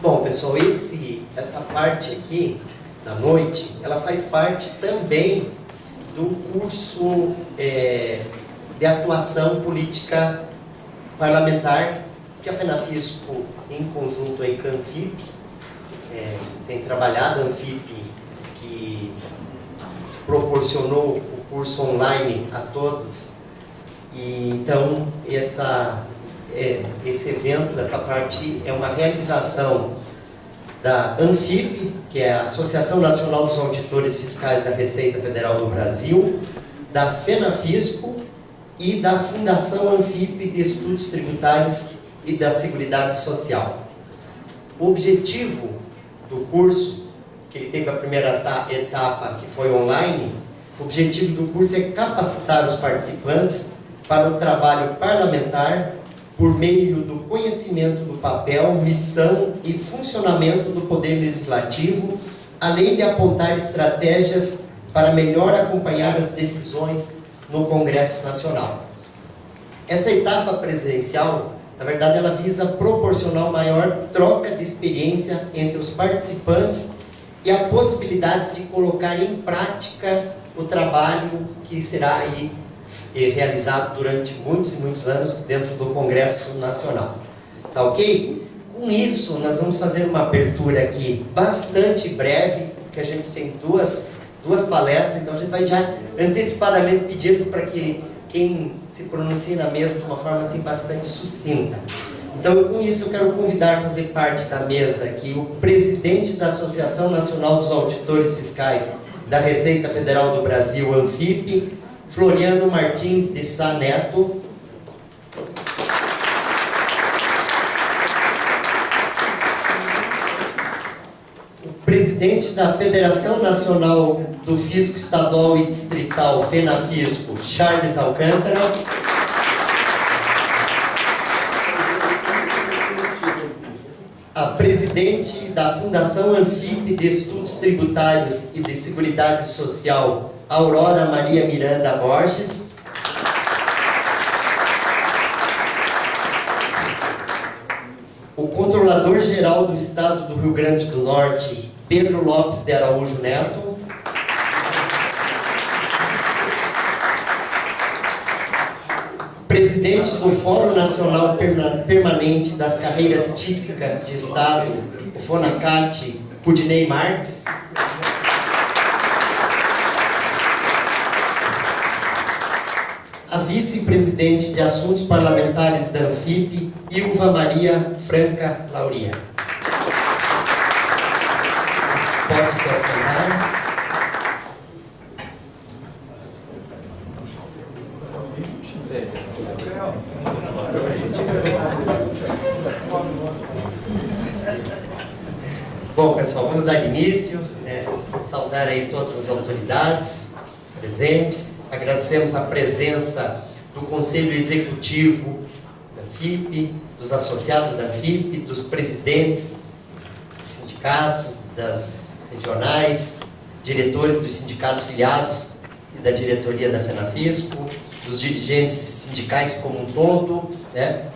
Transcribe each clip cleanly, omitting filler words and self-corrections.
Bom, pessoal, essa parte aqui da noite, ela faz parte também do curso de atuação política parlamentar que a FENAFISCO, em conjunto aí com a Anfip, tem trabalhado. A Anfip que proporcionou o curso online a todos. E então esse evento, essa parte é uma realização da Anfip, que é a Associação Nacional dos Auditores Fiscais da Receita Federal do Brasil, da FENAFISCO e da Fundação Anfip de Estudos Tributários e da Seguridade Social. O objetivo do curso, que ele teve a primeira etapa, que foi online, o objetivo do curso é capacitar os participantes para o trabalho parlamentar por meio do conhecimento do papel, missão e funcionamento do Poder Legislativo, além de apontar estratégias para melhor acompanhar as decisões no Congresso Nacional. Essa etapa presencial, na verdade, ela visa proporcionar maior troca de experiência entre os participantes e a possibilidade de colocar em prática o trabalho que será aí realizado durante muitos e muitos anos dentro do Congresso Nacional. Tá ok? Com isso, nós vamos fazer uma abertura aqui bastante breve, que a gente tem duas palestras, então a gente vai já antecipadamente pedindo para que quem se pronuncie na mesa de uma forma assim bastante sucinta. Então, com isso, eu quero convidar a fazer parte da mesa aqui o presidente da Associação Nacional dos Auditores Fiscais da Receita Federal do Brasil, Anfip, Floriano Martins de Sá Neto. O presidente da Federação Nacional do Fisco Estadual e Distrital, FENAFISCO, Charles Alcântara. A presidente da Fundação Anfip de Estudos Tributários e de Seguridade Social, Aurora Maria Miranda Borges. O Controlador-Geral do Estado do Rio Grande do Norte, Pedro Lopes de Araújo Neto. Presidente do Fórum Nacional Permanente das Carreiras Típicas de Estado, o FONACAT, Rudinei Marques. A vice-presidente de Assuntos Parlamentares da Anfip, Ilva Maria Franca Lauria. Pode se assentar. Bom, pessoal, vamos dar início, saudar aí todas as autoridades presentes. Agradecemos a presença do Conselho Executivo da Anfip, dos associados da Anfip, dos presidentes dos sindicatos, das regionais, diretores dos sindicatos filiados e da diretoria da FENAFISCO, dos dirigentes sindicais como um todo,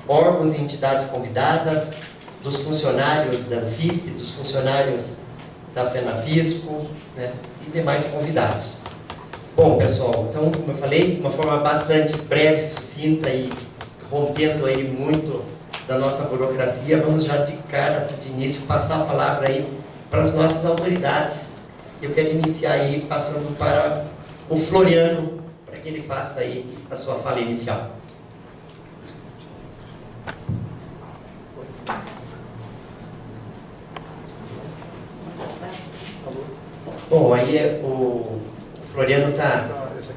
órgãos e entidades convidadas, dos funcionários da Anfip, dos funcionários da FENAFISCO, e demais convidados. Bom, pessoal, então, como eu falei, de uma forma bastante breve, sucinta e rompendo aí muito da nossa burocracia, vamos já de cara, de início, passar a palavra aí para as nossas autoridades. Eu quero iniciar aí passando para o Floriano, para que ele faça aí a sua fala inicial. Bom, aí o Floriano está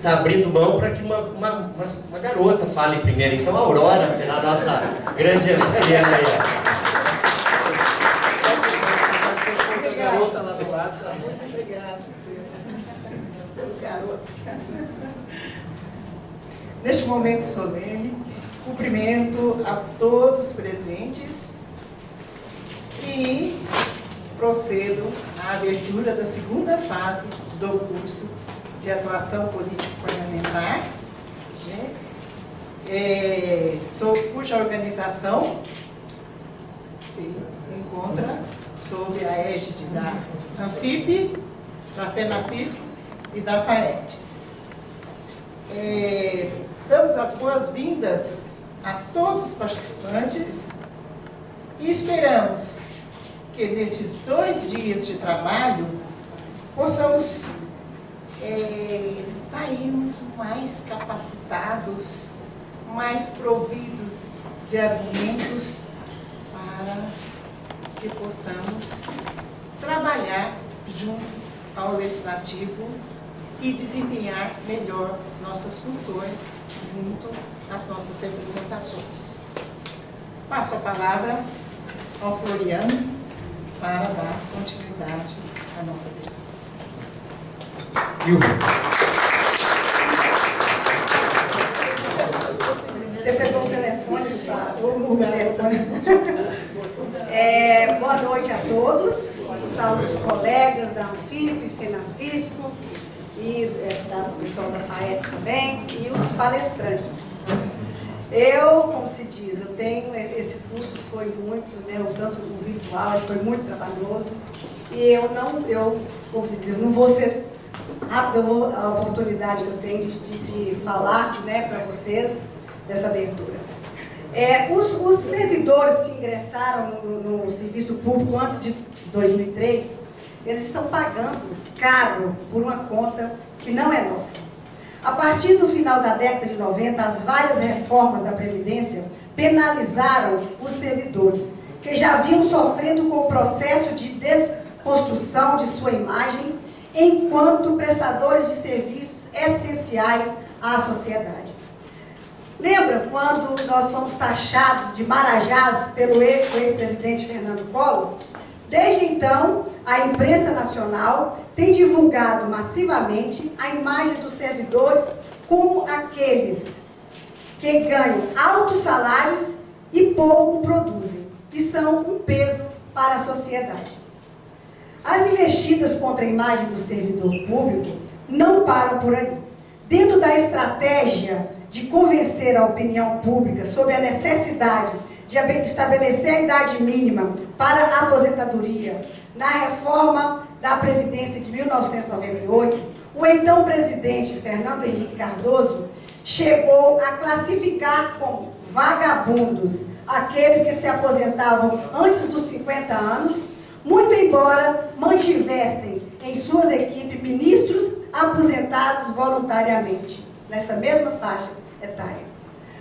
abrindo mão para que uma garota fale primeiro. Então a Aurora será a nossa grande anfitriã aí. Garota lá do lado. Muito obrigada. Garota. Neste momento solene, cumprimento a todos presentes e procedo à abertura da segunda fase do curso de atuação político-parlamentar, cuja organização se encontra sob a égide da ANFIP, da FENAFISCO e da FAETES. Damos as boas-vindas a todos os participantes e esperamos que nestes 2 dias de trabalho possamos sairmos mais capacitados, mais providos de argumentos para que possamos trabalhar junto ao Legislativo e desempenhar melhor nossas funções junto às nossas representações. Passo a palavra ao Floriano para dar continuidade à nossa abertura. Você pegou o telefone para o telefone. Boa noite a todos, aos colegas da ANFIP, FENAFISCO e do pessoal da FAETES também, e os palestrantes. Como se diz, esse curso foi muito, tanto o virtual, ele foi muito trabalhoso, e como se diz, eu não vou ser rápido, a oportunidade que eu tenho de falar para vocês dessa abertura. Os servidores que ingressaram no serviço público antes de 2003, eles estão pagando caro por uma conta que não é nossa. A partir do final da década de 90, as várias reformas da Previdência penalizaram os servidores, que já vinham sofrendo com o processo de desconstrução de sua imagem enquanto prestadores de serviços essenciais à sociedade. Lembra quando nós fomos taxados de marajás pelo ex-presidente Fernando Collor? Desde então, a imprensa nacional tem divulgado massivamente a imagem dos servidores como aqueles que ganham altos salários e pouco produzem, e são um peso para a sociedade. As investidas contra a imagem do servidor público não param por aí. Dentro da estratégia de convencer a opinião pública sobre a necessidade de estabelecer a idade mínima para a aposentadoria na reforma da Previdência de 1998, o então presidente Fernando Henrique Cardoso chegou a classificar como vagabundos aqueles que se aposentavam antes dos 50 anos, muito embora mantivessem em suas equipes ministros aposentados voluntariamente, nessa mesma faixa etária.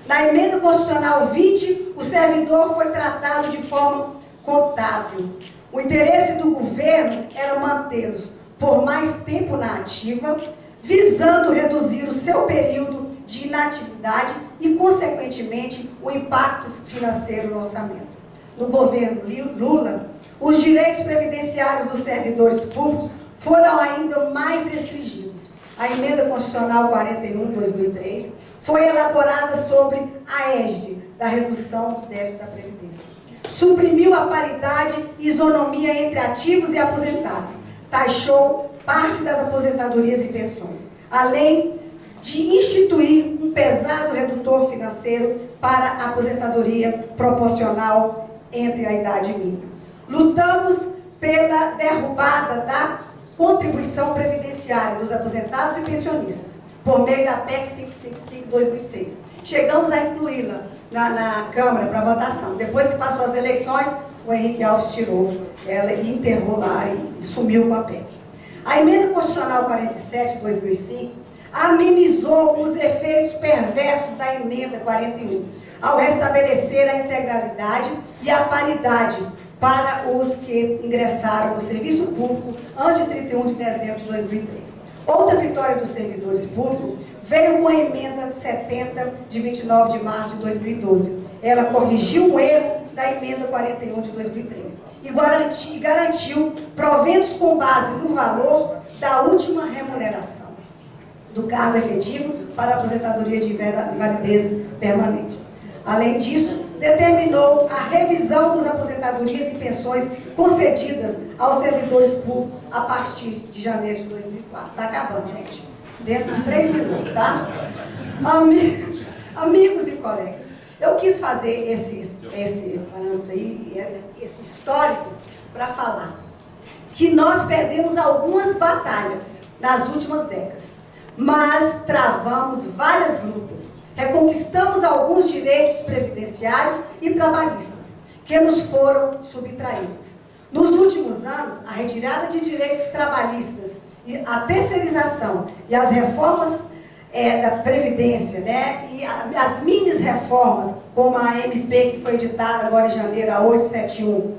Na emenda constitucional 20, o servidor foi tratado de forma contábil. O interesse do governo era mantê-los por mais tempo na ativa, visando reduzir o seu período de inatividade e, consequentemente, o impacto financeiro no orçamento. No governo Lula, os direitos previdenciários dos servidores públicos foram ainda mais restringidos. A emenda constitucional 41/2003 foi elaborada sobre a égide da redução do déficit da Previdência. Suprimiu a paridade e isonomia entre ativos e aposentados. Taxou parte das aposentadorias e pensões, além de instituir um pesado redutor financeiro para a aposentadoria proporcional entre a idade mínima. Lutamos pela derrubada da contribuição previdenciária dos aposentados e pensionistas, por meio da PEC 555/2006. Chegamos a incluí-la na Câmara para votação. Depois que passou as eleições, o Henrique Alves tirou ela e enterrou lá e sumiu com a PEC. A emenda constitucional 47/2005 amenizou os efeitos perversos da emenda 41, ao restabelecer a integralidade e a paridade para os que ingressaram no serviço público antes de 31 de dezembro de 2003. Outra vitória dos servidores públicos veio com a emenda 70 de 29 de março de 2012. Ela corrigiu um erro da emenda 41 de 2003 e garantiu proventos com base no valor da última remuneração do cargo efetivo para a aposentadoria de invalidez permanente. Além disso, determinou a revisão das aposentadorias e pensões concedidas aos servidores públicos a partir de janeiro de 2004. Está acabando, gente. Dentro dos 3 minutos, tá? Amigos e colegas, eu quis fazer esse parâmetro aí, esse histórico, para falar que nós perdemos algumas batalhas nas últimas décadas, mas travamos várias lutas, reconquistamos alguns direitos previdenciários e trabalhistas que nos foram subtraídos. Nos últimos anos, a retirada de direitos trabalhistas, a terceirização e as reformas da Previdência, né, e as minis reformas, como a MP que foi editada agora em janeiro, a 871.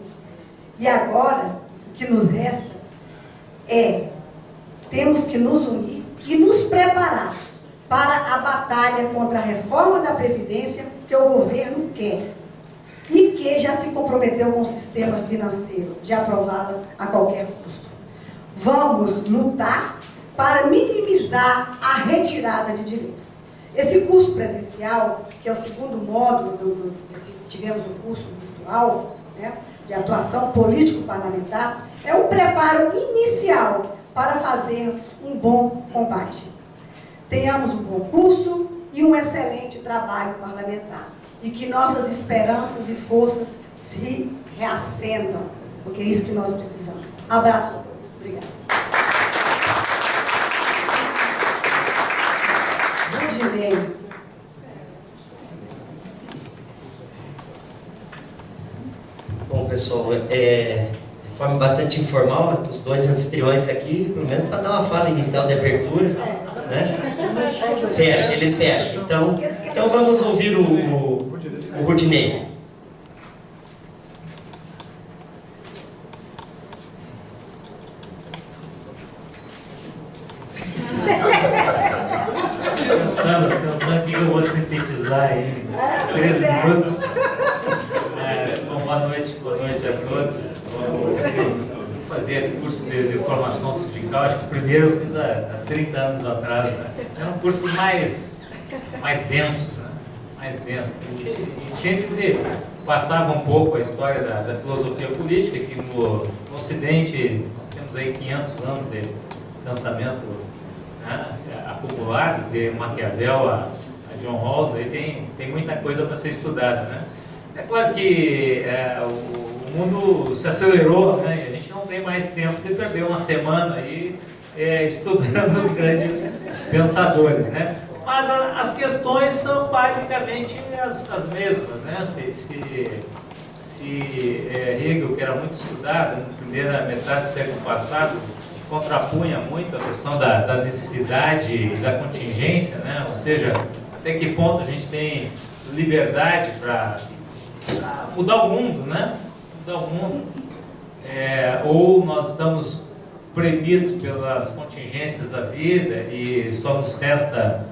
E agora, o que nos resta temos que nos unir e nos preparar para a batalha contra a reforma da Previdência que o governo quer e que já se comprometeu com o sistema financeiro de aprová-la a qualquer custo. Vamos lutar para minimizar a retirada de direitos. Esse curso presencial, que é o segundo módulo, tivemos o curso virtual, né, de atuação político-parlamentar, é um preparo inicial para fazermos um bom combate. Tenhamos um bom curso e um excelente trabalho parlamentar. E que nossas esperanças e forças se reacendam, porque é isso que nós precisamos. Abraço a todos. Obrigada. Bom, pessoal, de forma bastante informal, os dois anfitriões aqui, pelo menos para dar uma fala inicial de abertura, né? Eles fecham. Então vamos ouvir o Rudinei. Pensando que eu vou sintetizar em 3 minutos. Boa noite a todos. Vou fazer curso de formação sindical. Acho que o primeiro eu fiz há 30 anos atrás. Né? Era um curso mais denso, né? Mais denso. Em síntese, passava um pouco a história da filosofia política, que no Ocidente nós temos aí 500 anos de pensamento, né, popular, de Maquiavel a John Rawls, aí tem muita coisa para ser estudada, né? É claro que o mundo se acelerou, né, e a gente não tem mais tempo de perder uma semana aí estudando os grandes pensadores, né? Mas as questões são basicamente as mesmas, né? Se Hegel, que era muito estudado na primeira metade do século passado, contrapunha muito a questão da necessidade e da contingência, né? Ou seja, até que ponto a gente tem liberdade para mudar o mundo, né? Mudar o mundo. Ou nós estamos proibidos pelas contingências da vida e só nos resta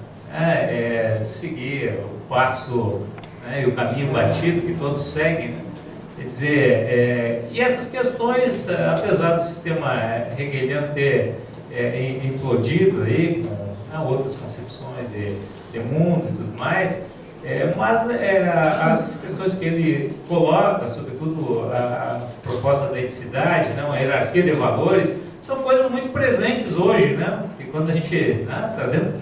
seguir o passo, né, e o caminho batido que todos seguem, né? Quer dizer, e essas questões, apesar do sistema hegeliano ter implodido aí, com outras concepções de mundo e tudo mais, mas as questões que ele coloca, sobretudo a proposta da eticidade, né, uma hierarquia de valores, são coisas muito presentes hoje, né? E quando a gente, trazendo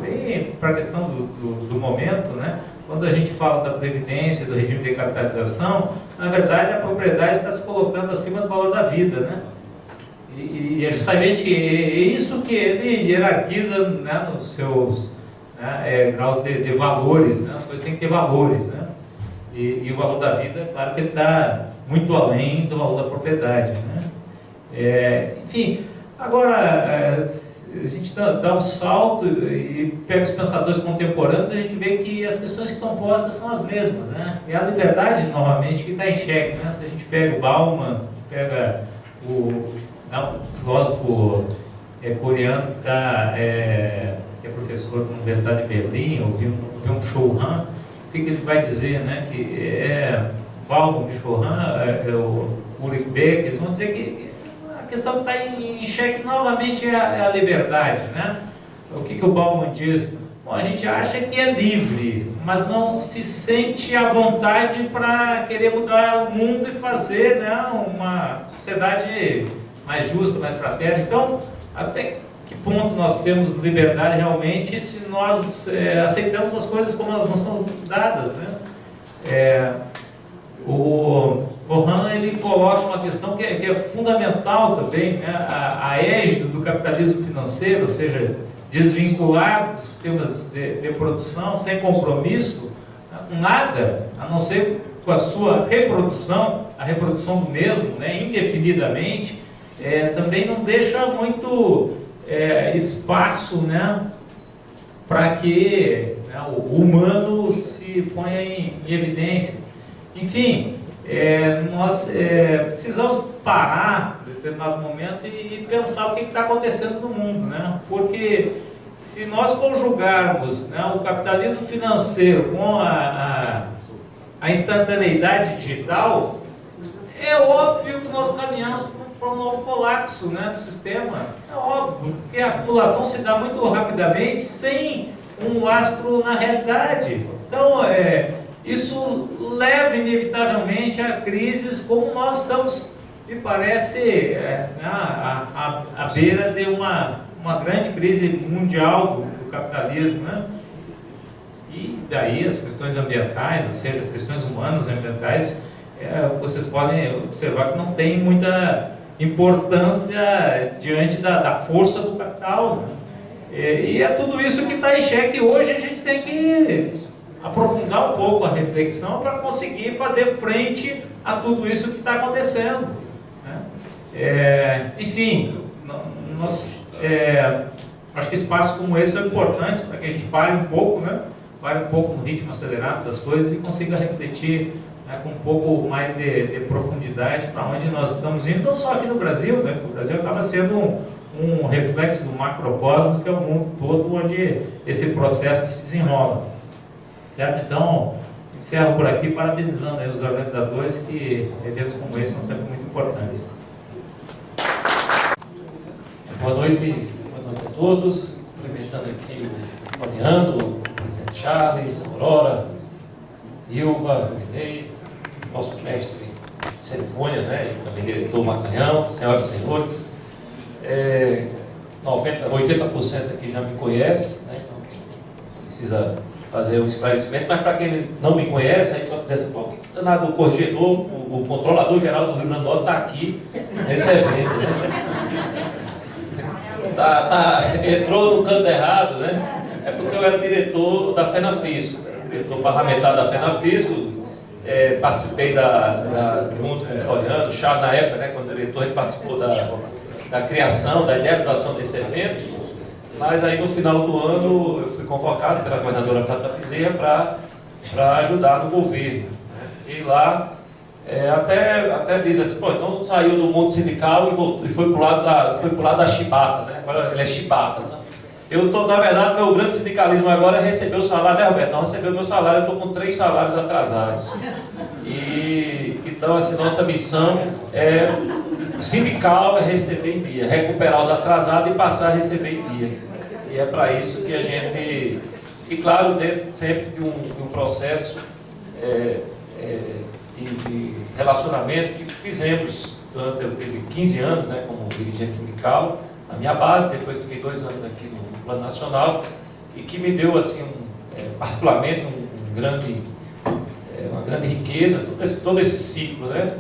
bem para a questão do momento, né? Quando a gente fala da previdência, do regime de capitalização, na verdade a propriedade está se colocando acima do valor da vida, né? E é justamente isso que ele hierarquiza, né, nos seus graus de valores, né? As coisas têm que ter valores, né? E o valor da vida, claro que ele está muito além do valor da propriedade, né? Enfim, agora a gente dá um salto e pega os pensadores contemporâneos, a gente vê que as questões que estão postas são as mesmas, né? É a liberdade, novamente, que está em xeque, né? Se a gente pega o Bauman, pega o filósofo coreano que é professor da Universidade de Berlim, o Byung-Chul Han, o que ele vai dizer, né? Que Bauman, Byung-Chul Han, o Ulrich Beck, eles vão dizer que a questão que está em xeque novamente é a liberdade, né? O que o Bauman diz? Bom, a gente acha que é livre, mas não se sente à vontade para querer mudar o mundo e fazer, né, uma sociedade mais justa, mais fraterna. Então, até que ponto nós temos liberdade realmente se nós aceitamos as coisas como elas não são dadas, né? o Han ele coloca uma questão que é fundamental também, né? A égide do capitalismo financeiro, ou seja, desvincular dos sistemas de produção, sem compromisso, nada, a não ser com a sua reprodução, a reprodução do mesmo, né, indefinidamente, também não deixa muito espaço, né, para que, né, o humano se ponha em evidência. Enfim, nós precisamos parar em determinado momento e pensar o que está acontecendo no mundo, né? Porque se nós conjugarmos, né, o capitalismo financeiro com a instantaneidade digital, é óbvio que nós caminhamos para um novo colapso, né, do sistema. É óbvio, porque a acumulação se dá muito rapidamente, sem um lastro na realidade. Então, isso leva inevitavelmente a crises como nós estamos, me parece, à beira de uma grande crise mundial do capitalismo, né? E daí as questões ambientais, ou seja, as questões humanas e ambientais, vocês podem observar que não tem muita importância diante da força do capital, né? E é tudo isso que está em xeque hoje. A gente tem que aprofundar um pouco a reflexão para conseguir fazer frente a tudo isso que está acontecendo, né? Enfim, acho que espaços como esse são importantes para que a gente pare um pouco, né? Pare um pouco no ritmo acelerado das coisas e consiga refletir, né, com um pouco mais de profundidade para onde nós estamos indo, não só aqui no Brasil, né? O Brasil acaba sendo um reflexo do macrocosmos, que é o mundo todo onde esse processo se desenrola. Certo? Então, encerro por aqui parabenizando aí os organizadores, que eventos como esse são sempre muito importantes. Boa noite a todos. Cumprimentando aqui o Floriano, o presidente Charles, a Aurora, Ilva, Renei, nosso mestre de cerimônia, né, e também diretor Macanhão, senhoras e senhores. 80% aqui já me conhece, né, então precisa fazer um esclarecimento, mas para quem não me conhece, aí pode dizer assim, pô, que danado, o corregedor, o controlador geral do Rio Grande do Norte está aqui nesse evento, né? Entrou no canto errado, né? É porque eu era diretor da FENAFISCO, diretor parlamentar da FENAFISCO, participei junto com o Floriano, Chá na época, né, quando diretor, a gente participou da criação, da idealização desse evento. Mas aí no final do ano eu fui convocado pela governadora Fátima Bezerra para ajudar no governo, né? E lá até diz assim, pô, então saiu do mundo sindical e foi pro lado da chibata, né? Agora ele é chibata, né? Na verdade, meu grande sindicalismo agora é receber o salário, né, Roberto? Não receber o meu salário, eu estou com 3 salários atrasados. E então, assim, nossa missão sindical é receber em dia, recuperar os atrasados e passar a receber em dia. E é para isso que a gente, e claro, dentro sempre de um processo de relacionamento que fizemos durante, eu tive 15 anos, né, como dirigente sindical, na minha base, depois fiquei 2 anos aqui no Plano Nacional, e que me deu, assim, particularmente, uma grande riqueza, todo esse ciclo, né?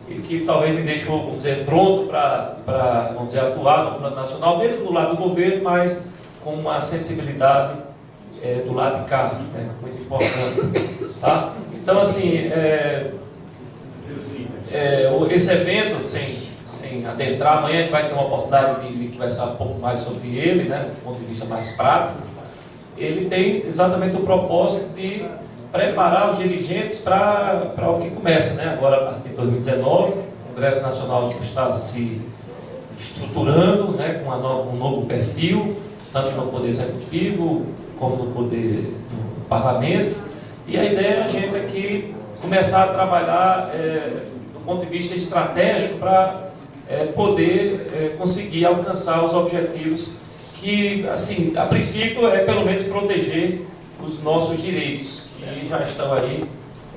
E que talvez me deixou, vamos dizer, pronto para vamos dizer, atuar no Plano Nacional, mesmo do lado do governo, mas com uma sensibilidade do lado de cá, né? Muito importante, tá? Então, assim, esse evento, sem adentrar, amanhã a gente vai ter uma oportunidade de conversar um pouco mais sobre ele, né, do ponto de vista mais prático. Ele tem exatamente o propósito de preparar os dirigentes para o que começa, né, agora a partir de 2019, o Congresso Nacional do Estado se estruturando, né, com um novo perfil, tanto no Poder Executivo como no Poder do Parlamento. E a ideia é a gente aqui começar a trabalhar do ponto de vista estratégico para poder conseguir alcançar os objetivos que, assim, a princípio pelo menos proteger os nossos direitos, que já estão aí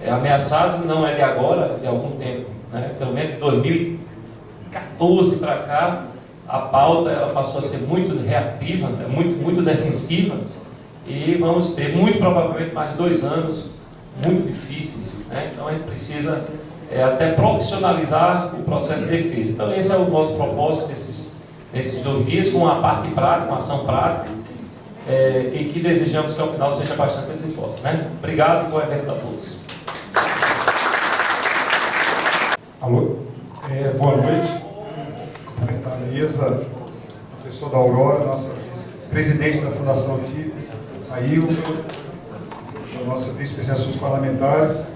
ameaçados, não é de agora, é de algum tempo, né? Pelo menos de 2014 para cá, a pauta ela passou a ser muito reativa, muito defensiva, e vamos ter muito provavelmente mais de 2 anos muito difíceis, né? Então a gente precisa até profissionalizar o processo de defesa. Então esse é o nosso propósito nesses 2 dias, com uma parte prática, uma ação prática, e que desejamos que ao final seja bastante exitosa, né? Obrigado e bom evento a todos. Alô? Boa noite. Cumprimentar a mesa, a pessoa da Aurora, nossa presidente da Fundação Anfípio, a Ilva, a nossa vice-presidente de assuntos parlamentares.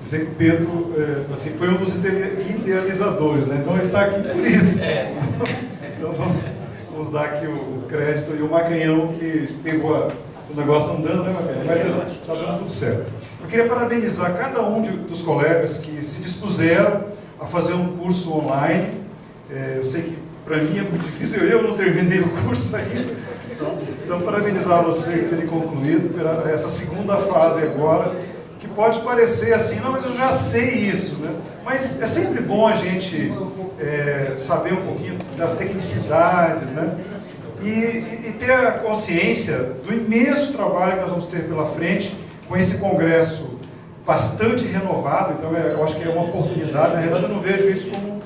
Dizer que o Pedro assim, foi um dos idealizadores, né? Então ele está aqui por isso. Então vamos dar aqui o crédito e o Macanhão que pegou o negócio andando, né, Macanhão? Mas está dando tudo certo. Eu queria parabenizar cada um dos colegas que se dispuseram a fazer um curso online. Eu sei que para mim é muito difícil, eu não terminei o curso ainda. Então parabenizar vocês por terem concluído essa segunda fase agora, que pode parecer assim, não, mas eu já sei isso, né? Mas é sempre bom a gente saber um pouquinho das tecnicidades, né? E ter a consciência do imenso trabalho que nós vamos ter pela frente com esse congresso bastante renovado. Então eu acho que é uma oportunidade. Na realidade eu não vejo isso como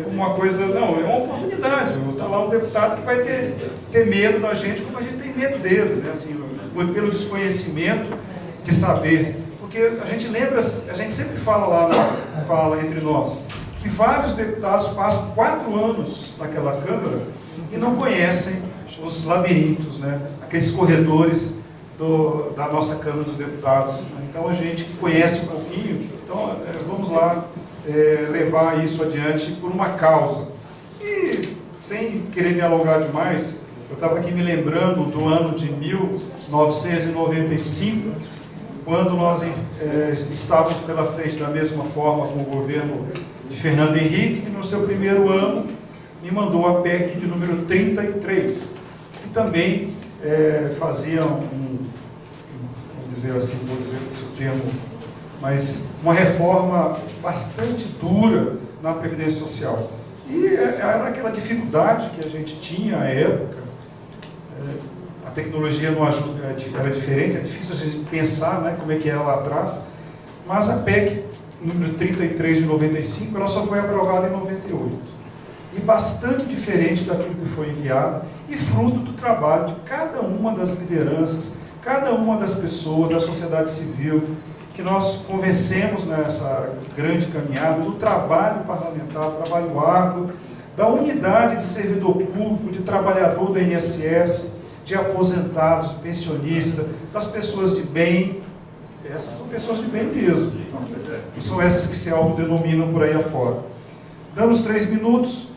uma coisa, não, é uma oportunidade. Está lá um deputado que vai ter medo da gente, como a gente tem medo dele, né? Assim, pelo desconhecimento de saber. Porque a gente lembra, a gente sempre fala entre nós, que vários deputados passam 4 anos naquela Câmara e não conhecem os labirintos, né? Aqueles corredores da nossa Câmara dos Deputados. Então a gente que conhece um pouquinho, então vamos lá levar isso adiante por uma causa. E sem querer me alongar demais, eu estava aqui me lembrando do ano de 1995, quando nós estávamos pela frente da mesma forma com o governo de Fernando Henrique, que no seu primeiro ano me mandou a PEC de número 33, que também fazia vamos dizer assim, vou dizer o seu termo, mas uma reforma bastante dura na Previdência Social. E era aquela dificuldade que a gente tinha à época. A tecnologia não ajuda, era diferente, é difícil a gente pensar, né, como é que era lá atrás, mas a PEC número 33 de 95, ela só foi aprovada em 98. E bastante diferente daquilo que foi enviado, e fruto do trabalho de cada uma das lideranças, cada uma das pessoas da sociedade civil, que nós convencemos nessa grande caminhada do trabalho parlamentar, trabalho árduo, da unidade de servidor público, de trabalhador do INSS, de aposentados, pensionistas, das pessoas de bem. Essas são pessoas de bem mesmo. Não são essas que se autodenominam por aí afora. Dando os 3 minutos,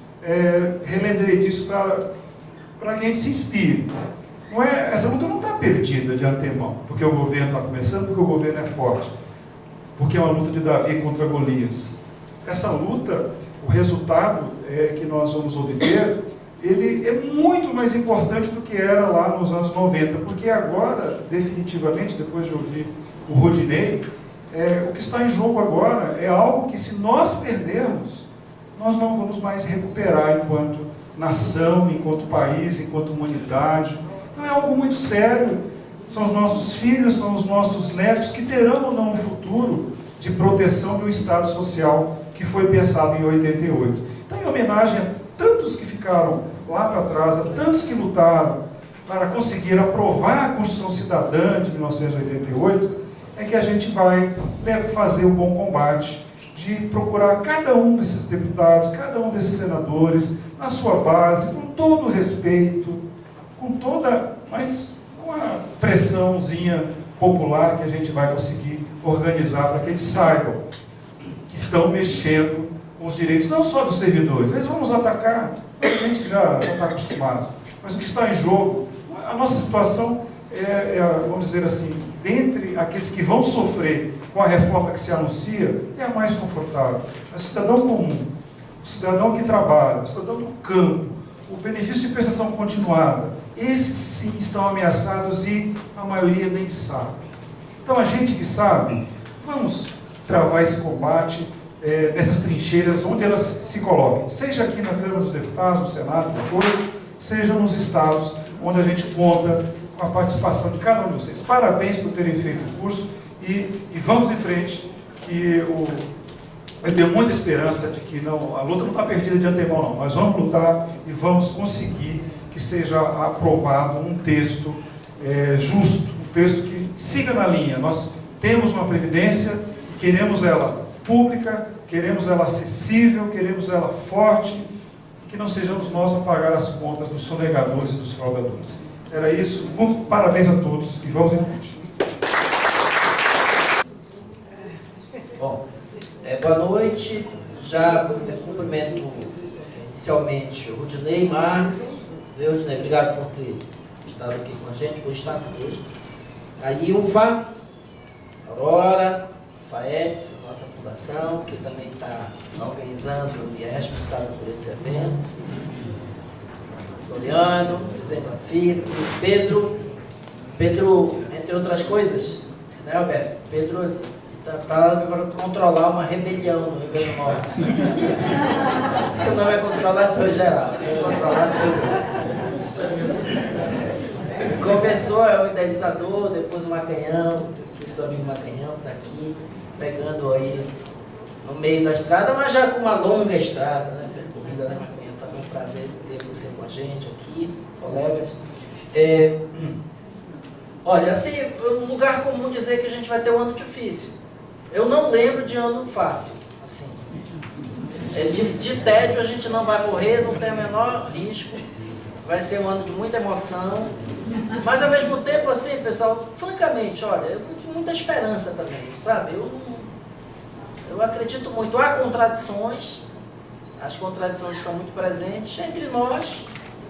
relembrei disso para que a gente se inspire. Essa luta não está perdida de antemão, porque o governo está começando, porque o governo é forte, porque é uma luta de Davi contra Golias. Essa luta, o resultado que nós vamos obter, ele é muito mais importante do que era lá nos anos 90, porque agora, definitivamente, depois de ouvir o Rodinei, o que está em jogo agora é algo que, se nós perdermos, nós não vamos mais recuperar enquanto nação, enquanto país, enquanto humanidade. Então é algo muito sério. São os nossos filhos, são os nossos netos que terão ou não um futuro de proteção do Estado Social que foi pensado em 88. Então, em homenagem a tantos que ficaram lá para trás, a tantos que lutaram para conseguir aprovar a Constituição Cidadã de 1988, é que a gente vai fazer o bom combate de procurar cada um desses deputados, cada um desses senadores, na sua base, com todo o respeito, mas com a pressãozinha popular que a gente vai conseguir organizar para que eles saibam que estão mexendo com os direitos, não só dos servidores. Eles vão nos atacar, a gente já está acostumado. Mas o que está em jogo, a nossa situação vamos dizer assim, dentre aqueles que vão sofrer com a reforma que se anuncia, é a mais confortável. É o cidadão comum, o cidadão que trabalha, o cidadão do campo, o benefício de prestação continuada. Esses sim estão ameaçados e a maioria nem sabe. Então a gente que sabe, vamos travar esse combate nessas trincheiras onde elas se coloquem, seja aqui na Câmara dos Deputados, no Senado, depois, seja nos estados, onde a gente conta com a participação de cada um de vocês. Parabéns por terem feito o curso e vamos em frente, que eu tenho muita esperança de que a luta não está perdida de antemão, não. Nós vamos lutar e vamos conseguir que seja aprovado um texto justo, um texto que siga na linha. Nós temos uma previdência, queremos ela pública, queremos ela acessível, queremos ela forte, e que não sejamos nós a pagar as contas dos sonegadores e dos fraudadores. Era isso. Parabéns a todos e vamos em frente. Bom, boa noite. Já cumprimento inicialmente o Rudinei Marques. Rudinei, obrigado por ter estado aqui com a gente, por estar conosco. A Ilva, Aurora, FAETS, nossa fundação, que também está organizando e é responsável por esse evento. Floriano, presidente da FIP, Pedro, entre outras coisas, né, Alberto? Pedro está para controlar uma rebelião no Rio Grande do Norte. Por isso que o nome é controlador geral, é controlar tudo. Começou, é o idealizador, depois o Macanhão, filho do amigo Macanhão, está aqui, pegando aí no meio da estrada, mas já com uma longa estrada, né? Percorrida, né, Macanhão? Tá um prazer ter você com a gente aqui, colegas. Olha, assim, é um lugar comum dizer que a gente vai ter um ano difícil. Eu não lembro de ano fácil, assim. De tédio a gente não vai morrer, não tem o menor risco. Vai ser um ano de muita emoção. Mas ao mesmo tempo, assim, pessoal, francamente, olha, eu tenho muita esperança também, sabe? Eu acredito muito. Há contradições, as contradições estão muito presentes entre nós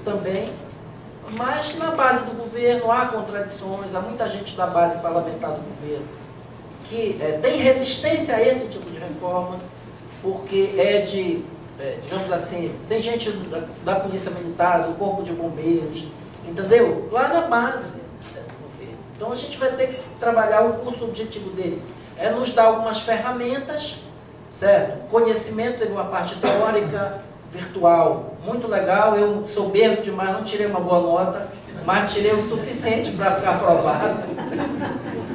também, mas na base do governo há contradições, há muita gente da base parlamentar do governo que tem resistência a esse tipo de reforma, porque digamos assim, tem gente da Polícia Militar, do Corpo de Bombeiros, entendeu? Lá na base do governo. Então a gente vai ter que trabalhar o curso objetivo dele. É nos dar algumas ferramentas, certo? Conhecimento, teve uma parte teórica, virtual, muito legal. Eu soberbo demais, não tirei uma boa nota, mas tirei o suficiente para ficar aprovado.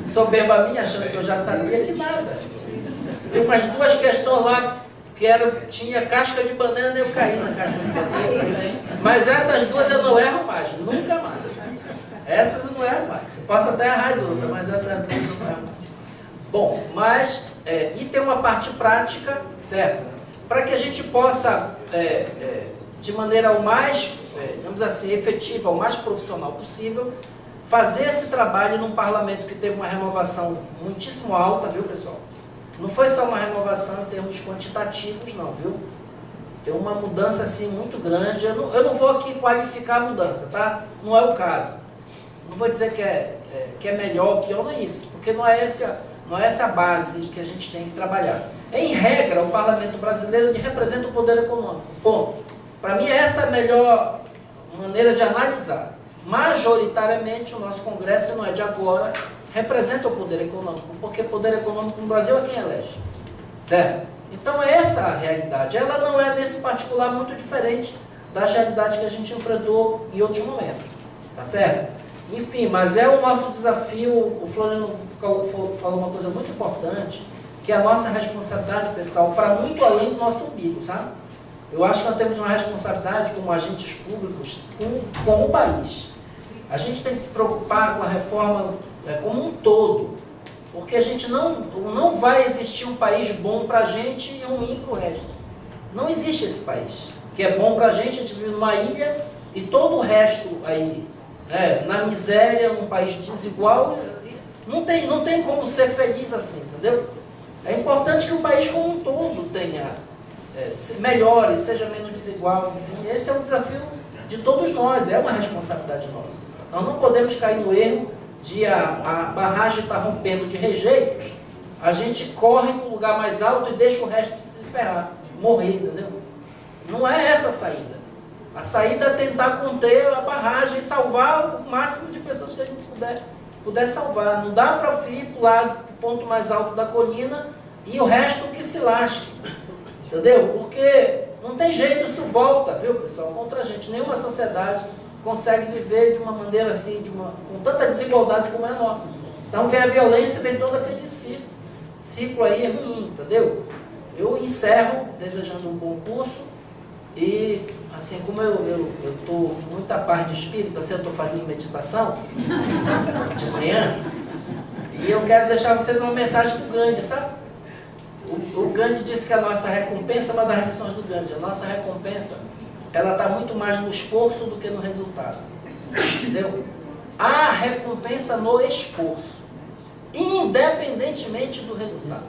Soberba minha, achando que eu já sabia que nada. Tem umas duas questões lá que tinha casca de banana e eu caí na casca de banana. Mas essas duas eu não erro mais, nunca mais. Essas eu não erro mais. Posso até errar as outras, mas essas duas eu não erro mais. Bom, mas, e tem uma parte prática, certo? Para que a gente possa, de maneira o mais, digamos assim, efetiva, o mais profissional possível, fazer esse trabalho num parlamento que teve uma renovação muitíssimo alta, viu, pessoal? Não foi só uma renovação em termos quantitativos, não, viu? Tem uma mudança, assim, muito grande. Eu não vou aqui qualificar a mudança, tá? Não é o caso. Não vou dizer que é melhor ou pior, não é isso. Porque não é essa a base que a gente tem que trabalhar. Em regra, o parlamento brasileiro representa o poder econômico. Ponto. Para mim, essa é a melhor maneira de analisar. Majoritariamente, o nosso Congresso, não é de agora, representa o poder econômico, porque poder econômico no Brasil é quem elege, certo? Então essa a realidade, ela não é nesse particular muito diferente das realidades que a gente enfrentou em outros momentos, tá certo? Enfim, mas é o nosso desafio. O Floriano falou uma coisa muito importante, que é a nossa responsabilidade, pessoal, para muito além do nosso umbigo, sabe? Eu acho que nós temos uma responsabilidade como agentes públicos com o país. A gente tem que se preocupar com a reforma como um todo, porque a gente não vai existir um país bom para a gente e ruim para o resto. Não existe esse país que é bom para a gente vive numa ilha e todo o resto aí, na miséria, num país desigual, não tem como ser feliz assim, entendeu? É importante que o país como um todo melhore, seja menos desigual, enfim, esse é um desafio de todos nós, é uma responsabilidade nossa. Nós não podemos cair no erro de a barragem estar rompendo de rejeitos, a gente corre para o lugar mais alto e deixa o resto se ferrar, morrer, entendeu? Não é essa a saída. A saída é tentar conter a barragem e salvar o máximo de pessoas que a gente puder salvar. Não dá para pular para o ponto mais alto da colina e o resto que se lasque, entendeu? Porque não tem jeito, isso volta, viu, pessoal, contra a gente. Nenhuma sociedade consegue viver de uma maneira assim, com tanta desigualdade como é a nossa. Então vem a violência, vem todo aquele ciclo aí é ruim, entendeu? Eu encerro desejando um bom curso e, assim como eu estou muita paz de espírito, assim, eu estou fazendo meditação de manhã, e eu quero deixar vocês uma mensagem do Gandhi, sabe? O Gandhi disse que a nossa recompensa é uma das lições do Gandhi. A nossa recompensa, ela está muito mais no esforço do que no resultado. Entendeu? Há recompensa no esforço, independentemente do resultado.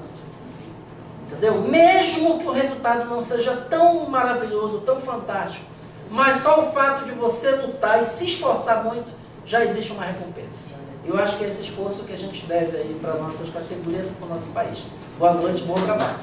Entendeu? Mesmo que o resultado não seja tão maravilhoso, tão fantástico, mas só o fato de você lutar e se esforçar muito, já existe uma recompensa. Eu acho que é esse esforço que a gente deve aí para nossas categorias e para o nosso país. Boa noite, bom trabalho.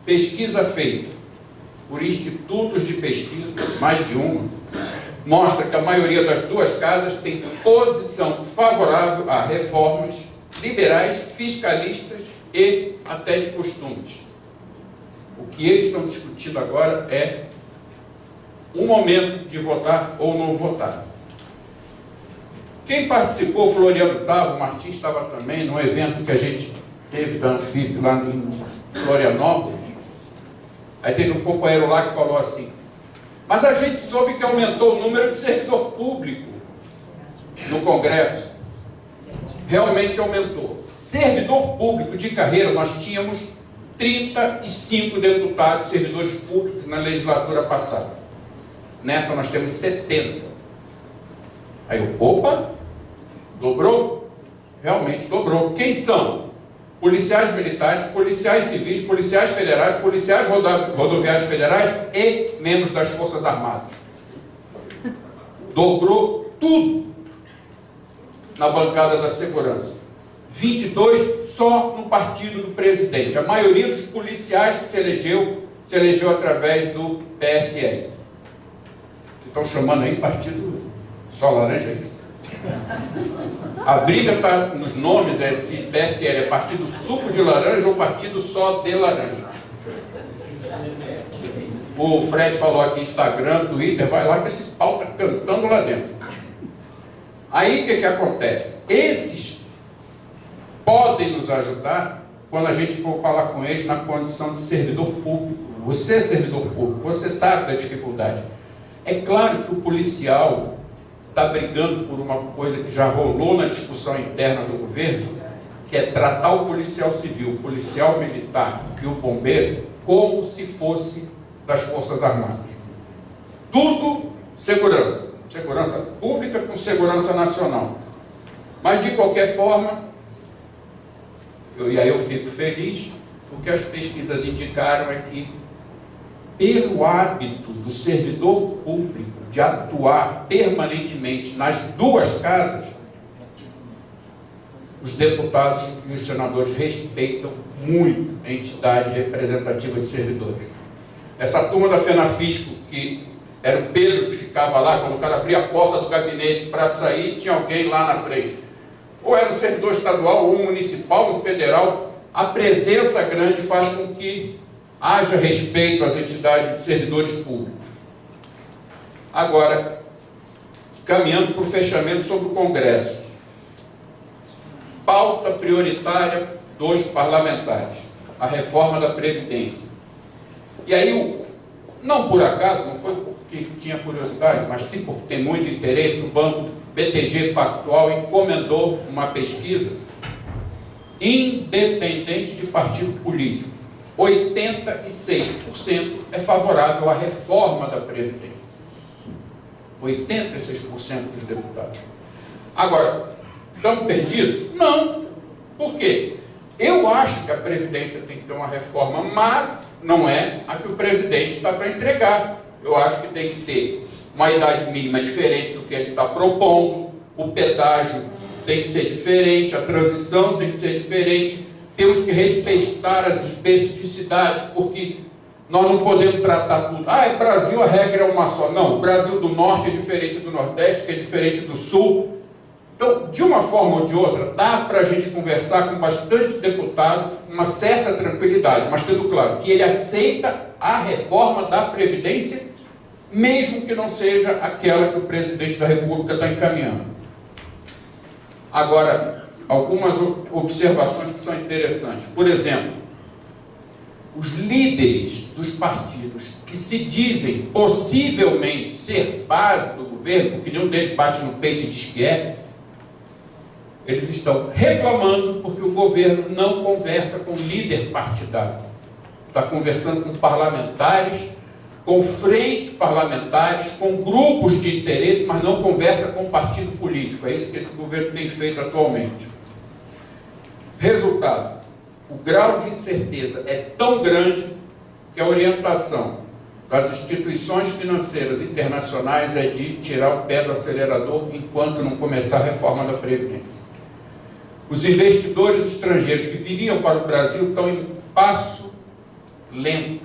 Pesquisa feita por institutos de pesquisa, mais de uma, mostra que a maioria das duas casas tem posição favorável a reformas liberais, fiscalistas e até de costumes. O que eles estão discutindo agora é um momento de votar ou não votar. Quem participou, Floriano estava, o Martins estava também, no evento que a gente teve da Anfip lá em Florianópolis. Aí teve um companheiro lá que falou assim: mas a gente soube que aumentou o número de servidor público no Congresso. Realmente aumentou. Servidor público de carreira, nós tínhamos 35 deputados servidores públicos na legislatura passada. Nessa nós temos 70. Aí eu, opa, dobrou? Realmente dobrou. Quem são? Policiais militares, policiais civis, policiais federais, policiais rodoviários federais e membros das Forças Armadas. Dobrou tudo na bancada da segurança. 22 só no partido do presidente. A maioria dos policiais que se elegeu através do PSL. Estão chamando aí partido só laranja, é isso? A briga está nos nomes, é se PSL é partido suco de laranja ou partido só de laranja. O Fred falou aqui, Instagram, Twitter, vai lá que esse pau está cantando lá dentro. Aí o que acontece? Esses podem nos ajudar quando a gente for falar com eles na condição de servidor público. Você é servidor público, você sabe da dificuldade. É claro que o policial está brigando por uma coisa que já rolou na discussão interna do governo, que é tratar o policial civil, o policial militar e o bombeiro como se fosse das Forças Armadas. Tudo segurança. Segurança pública com segurança nacional. Mas, de qualquer forma, e aí eu fico feliz, porque as pesquisas indicaram é que, pelo hábito do servidor público de atuar permanentemente nas duas casas, os deputados e os senadores respeitam muito a entidade representativa de servidores. Essa turma da FENAFISCO, que era o Pedro que ficava lá, quando o cara abria a porta do gabinete para sair, tinha alguém lá na frente. Ou era um servidor estadual, ou um municipal, ou um federal. A presença grande faz com que haja respeito às entidades de servidores públicos. Agora, caminhando para o fechamento sobre o Congresso. Pauta prioritária dos parlamentares, a reforma da Previdência. E aí, não por acaso, não foi porque tinha curiosidade, mas sim porque tem muito interesse, o Banco BTG Pactual encomendou uma pesquisa independente de partido político. 86% é favorável à reforma da Previdência. 86% dos deputados. Agora, estamos perdidos? Não. Por quê? Eu acho que a Previdência tem que ter uma reforma, mas não é a que o presidente está para entregar. Eu acho que tem que ter uma idade mínima diferente do que ele está propondo, o pedágio tem que ser diferente, a transição tem que ser diferente, temos que respeitar as especificidades, porque Nós não podemos tratar tudo. Brasil, a regra é uma só. Não, o Brasil do Norte é diferente do Nordeste, que é diferente do Sul. Então, de uma forma ou de outra, dá para a gente conversar com bastante deputado, com uma certa tranquilidade, mas tendo claro que ele aceita a reforma da Previdência, mesmo que não seja aquela que o presidente da República está encaminhando. Agora, algumas observações que são interessantes. Por exemplo, os líderes dos partidos que se dizem possivelmente ser base do governo, porque nenhum deles bate no peito e diz que é, eles estão reclamando porque o governo não conversa com líder partidário. Está conversando com parlamentares, com frentes parlamentares, com grupos de interesse, mas não conversa com partido político. É isso que esse governo tem feito atualmente. Resultado: o grau de incerteza é tão grande que a orientação das instituições financeiras internacionais é de tirar o pé do acelerador enquanto não começar a reforma da Previdência. Os investidores estrangeiros que viriam para o Brasil estão em passo lento,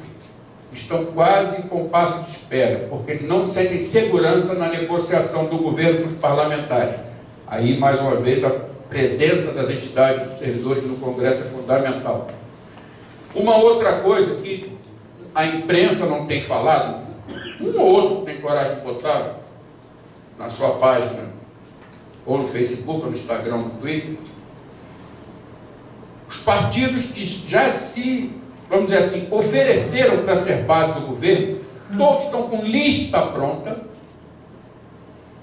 estão quase em compasso de espera, porque eles não sentem segurança na negociação do governo com os parlamentares. Aí, mais uma vez, a presença das entidades de servidores no Congresso é fundamental. Uma outra coisa que a imprensa não tem falado, um ou outro tem coragem de botar na sua página, ou no Facebook, ou no Instagram, ou no Twitter, os partidos que já se, vamos dizer assim, ofereceram para ser base do governo, todos estão com lista pronta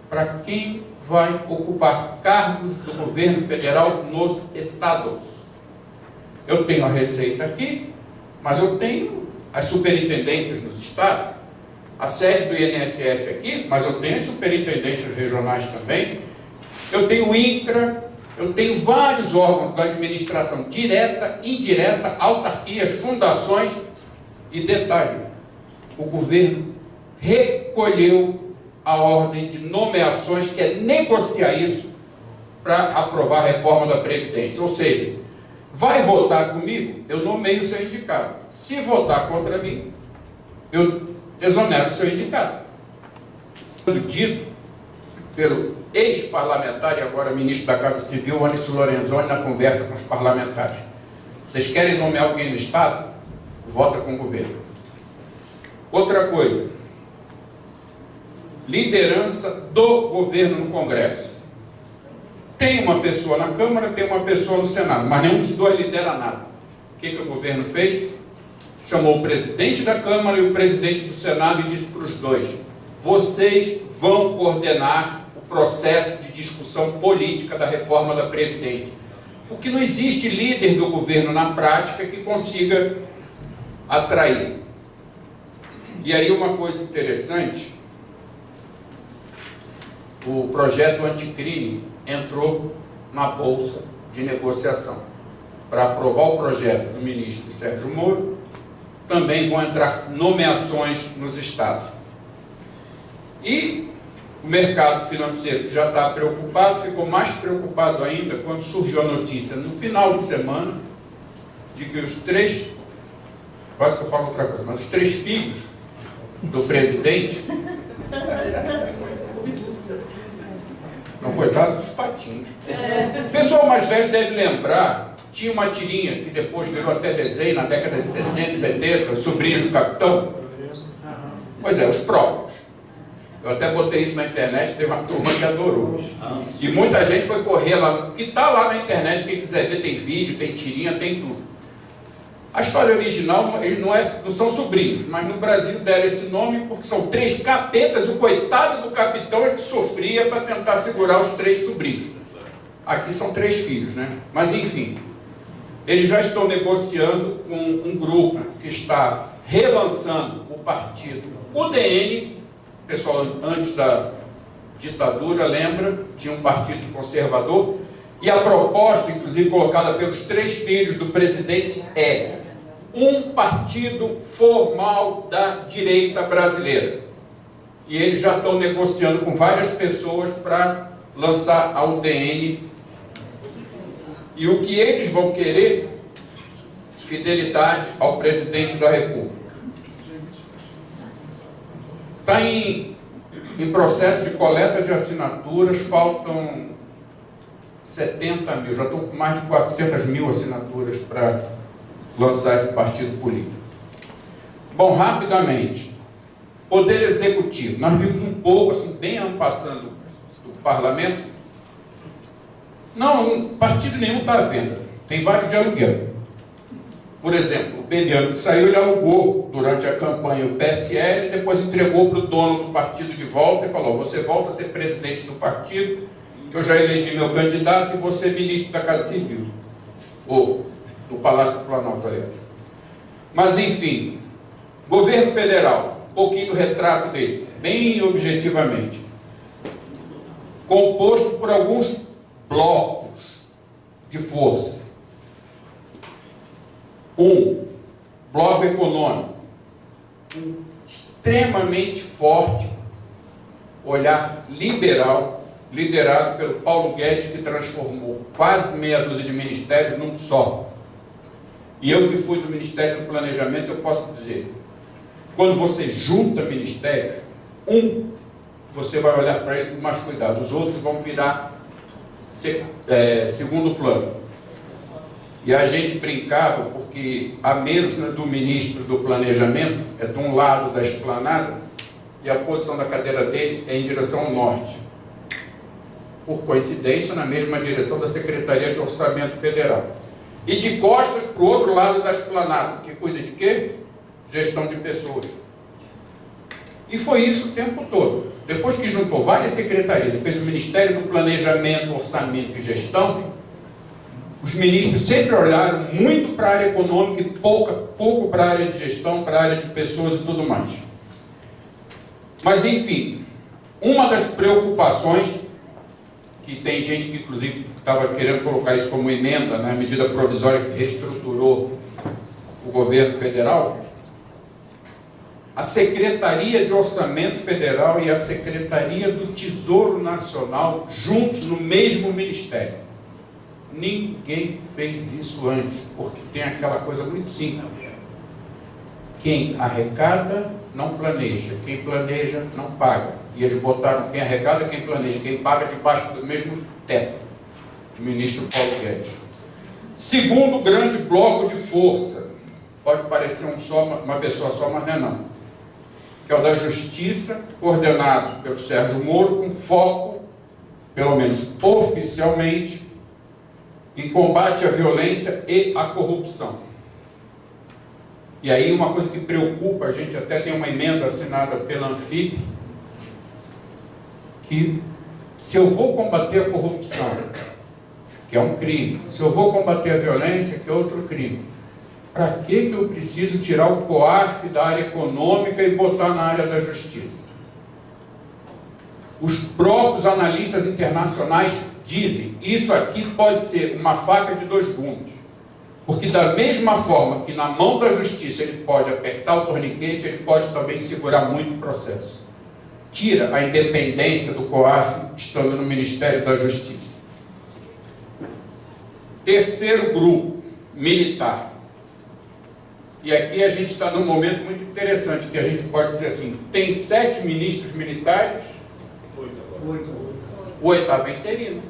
para quem vai ocupar cargos do governo federal nos estados. Eu tenho a Receita aqui, mas eu tenho as superintendências nos estados, a sede do INSS aqui, mas eu tenho as superintendências regionais também, eu tenho o INCRA, eu tenho vários órgãos da administração direta, indireta, autarquias, fundações, e detalhe, o governo recolheu a ordem de nomeações, que é negociar isso para aprovar a reforma da Previdência. Ou seja, vai votar comigo, eu nomeio o seu indicado. Se votar contra mim, eu exonero o seu indicado. Dito pelo ex-parlamentar e agora ministro da Casa Civil, Onyx Lorenzoni, na conversa com os parlamentares. Vocês querem nomear alguém no Estado? Vota com o governo. Outra coisa, liderança do governo no Congresso. Tem uma pessoa na Câmara, tem uma pessoa no Senado, mas nenhum dos dois lidera nada. O que o governo fez? Chamou o presidente da Câmara e o presidente do Senado e disse para os dois: vocês vão coordenar o processo de discussão política da reforma da Previdência. Porque não existe líder do governo na prática que consiga atrair. E aí uma coisa interessante, o projeto anticrime entrou na Bolsa de Negociação. Para aprovar o projeto do ministro Sérgio Moro, também vão entrar nomeações nos estados. E o mercado financeiro, que já está preocupado, ficou mais preocupado ainda quando surgiu a notícia, no final de semana, de que os três, quase que eu falo outra coisa, mas os três filhos do presidente, não, coitado dos patinhos. O pessoal mais velho deve lembrar, tinha uma tirinha que depois virou até desenho na década de 60, 70, Sobrinhos do Capitão. Pois é, os próprios. Eu até botei isso na internet, teve uma turma que adorou. E muita gente foi correr lá, que está lá na internet, quem quiser ver, tem vídeo, tem tirinha, tem tudo. A história original, eles não são sobrinhos, mas no Brasil deram esse nome porque são três capetas, e o coitado do capitão é que sofria para tentar segurar os três sobrinhos. Aqui são três filhos, né? Mas enfim, eles já estão negociando com um grupo que está relançando o partido UDN. Pessoal, antes da ditadura, lembra, tinha um partido conservador, e a proposta, inclusive colocada pelos três filhos do presidente, é um partido formal da direita brasileira. E eles já estão negociando com várias pessoas para lançar a UDN. E o que eles vão querer? Fidelidade ao presidente da República. Está em processo de coleta de assinaturas, faltam 70 mil, já estão com mais de 400 mil assinaturas para lançar esse partido político. Bom, rapidamente, Poder Executivo. Nós vimos um pouco, assim, bem passando do parlamento. Não, partido nenhum está à venda. Tem vários de aluguel. Por exemplo, o Beliano que saiu, ele alugou durante a campanha o PSL e depois entregou para o dono do partido de volta e falou: você volta a ser presidente do partido, que eu já elegi meu candidato, e você é ministro da Casa Civil, ou do Palácio do Planalto, aliás. Mas, enfim, governo federal, um pouquinho do retrato dele, bem objetivamente, composto por alguns blocos de força. Bloco econômico, extremamente forte, olhar liberal, liderado pelo Paulo Guedes, que transformou quase meia dúzia de ministérios num só. E eu que fui do Ministério do Planejamento, eu posso dizer, quando você junta ministérios, você vai olhar para ele com mais cuidado, os outros vão virar segundo plano. E a gente brincava porque a mesa do ministro do Planejamento é de um lado da esplanada e a posição da cadeira dele é em direção ao norte. Por coincidência, na mesma direção da Secretaria de Orçamento Federal. E de costas para o outro lado da esplanada, que cuida de quê? Gestão de pessoas. E foi isso o tempo todo. Depois que juntou várias secretarias e fez o Ministério do Planejamento, Orçamento e Gestão, os ministros sempre olharam muito para a área econômica e pouco para a área de gestão, para a área de pessoas e tudo mais. Mas, enfim, uma das preocupações, que tem gente que, inclusive, estava querendo colocar isso como emenda, na medida provisória que reestruturou o governo federal, a Secretaria de Orçamento Federal e a Secretaria do Tesouro Nacional juntos no mesmo ministério. Ninguém fez isso antes, porque tem aquela coisa muito simples. Quem arrecada não planeja, quem planeja não paga. E eles botaram quem arrecada, quem planeja, quem paga debaixo do mesmo teto. O ministro Paulo Guedes. Segundo grande bloco de força, pode parecer uma pessoa só, mas não é não, que é o da Justiça, coordenado pelo Sérgio Moro, com foco, pelo menos oficialmente, em combate à violência e à corrupção. E aí uma coisa que preocupa a gente, até tem uma emenda assinada pela Anfip, que se eu vou combater a corrupção, que é um crime, se eu vou combater a violência, que é outro crime, para que eu preciso tirar o COAF da área econômica e botar na área da justiça? Os próprios analistas internacionais dizem, isso aqui pode ser uma faca de dois gumes, porque da mesma forma que na mão da justiça ele pode apertar o torniquete, ele pode também segurar muito o processo. Tira a independência do COAF estando no Ministério da Justiça. Terceiro grupo, militar. E aqui a gente está num momento muito interessante, que a gente pode dizer assim, tem 7 ministros militares, 8. O oitavo é interino.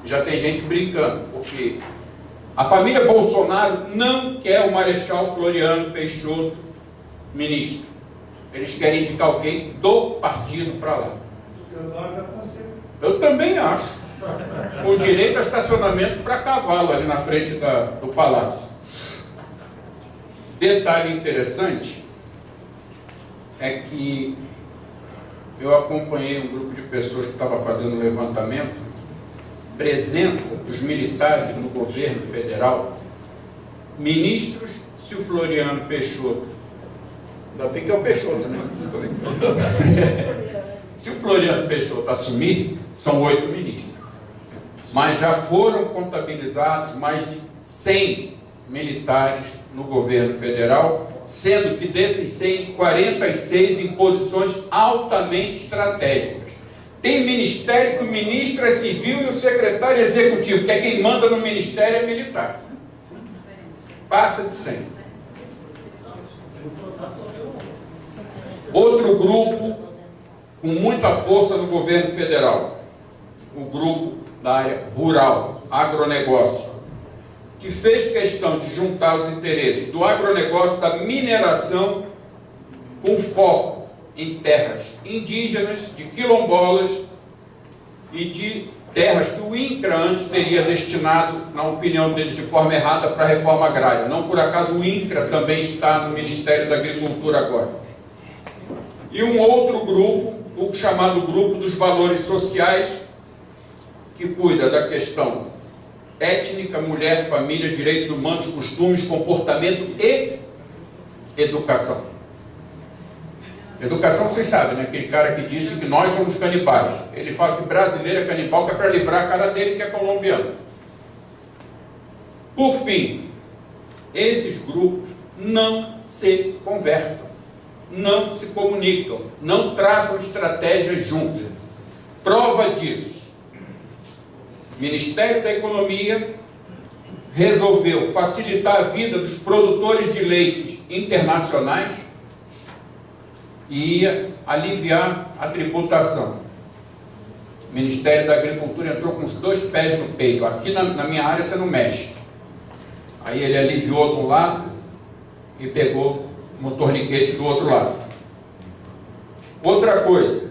Já tem gente brincando, porque a família Bolsonaro não quer o Marechal Floriano Peixoto ministro. Eles querem indicar alguém do partido para lá. Eu também acho. Com direito a estacionamento para cavalo ali na frente do palácio. Detalhe interessante é que eu acompanhei um grupo de pessoas que estava fazendo um levantamento, presença dos militares no governo federal, ministros, se o Floriano Peixoto, ainda bem que é o Peixoto, né? Se o Floriano Peixoto assumir, são 8 ministros. Mas já foram contabilizados mais de 100 militares no governo federal, sendo que desses 100, 46 em posições altamente estratégicas. Tem ministério que o ministro é civil e o secretário executivo, que é quem manda no ministério, é militar. Passa de 100. Outro grupo com muita força no governo federal, o grupo da área rural, agronegócio, que fez questão de juntar os interesses do agronegócio, da mineração, com foco em terras indígenas, de quilombolas e de terras que o INCRA antes teria destinado, na opinião deles, de forma errada para a reforma agrária. Não por acaso o INCRA também está no Ministério da Agricultura agora. E um outro grupo, o chamado grupo dos valores sociais, que cuida da questão étnica, mulher, família, direitos humanos, costumes, comportamento e educação. Educação, vocês sabem, né? Aquele cara que disse que nós somos canibais. Ele fala que brasileiro é canibal, que é para livrar a cara dele, que é colombiano. Por fim, esses grupos não se conversam, não se comunicam, não traçam estratégias juntos. Prova disso: o Ministério da Economia resolveu facilitar a vida dos produtores de leites internacionais e ia aliviar a tributação. O Ministério da Agricultura entrou com os 2 pés no peito. Aqui na minha área você não mexe. Aí ele aliviou de um lado e pegou no torniquete do outro lado. Outra coisa: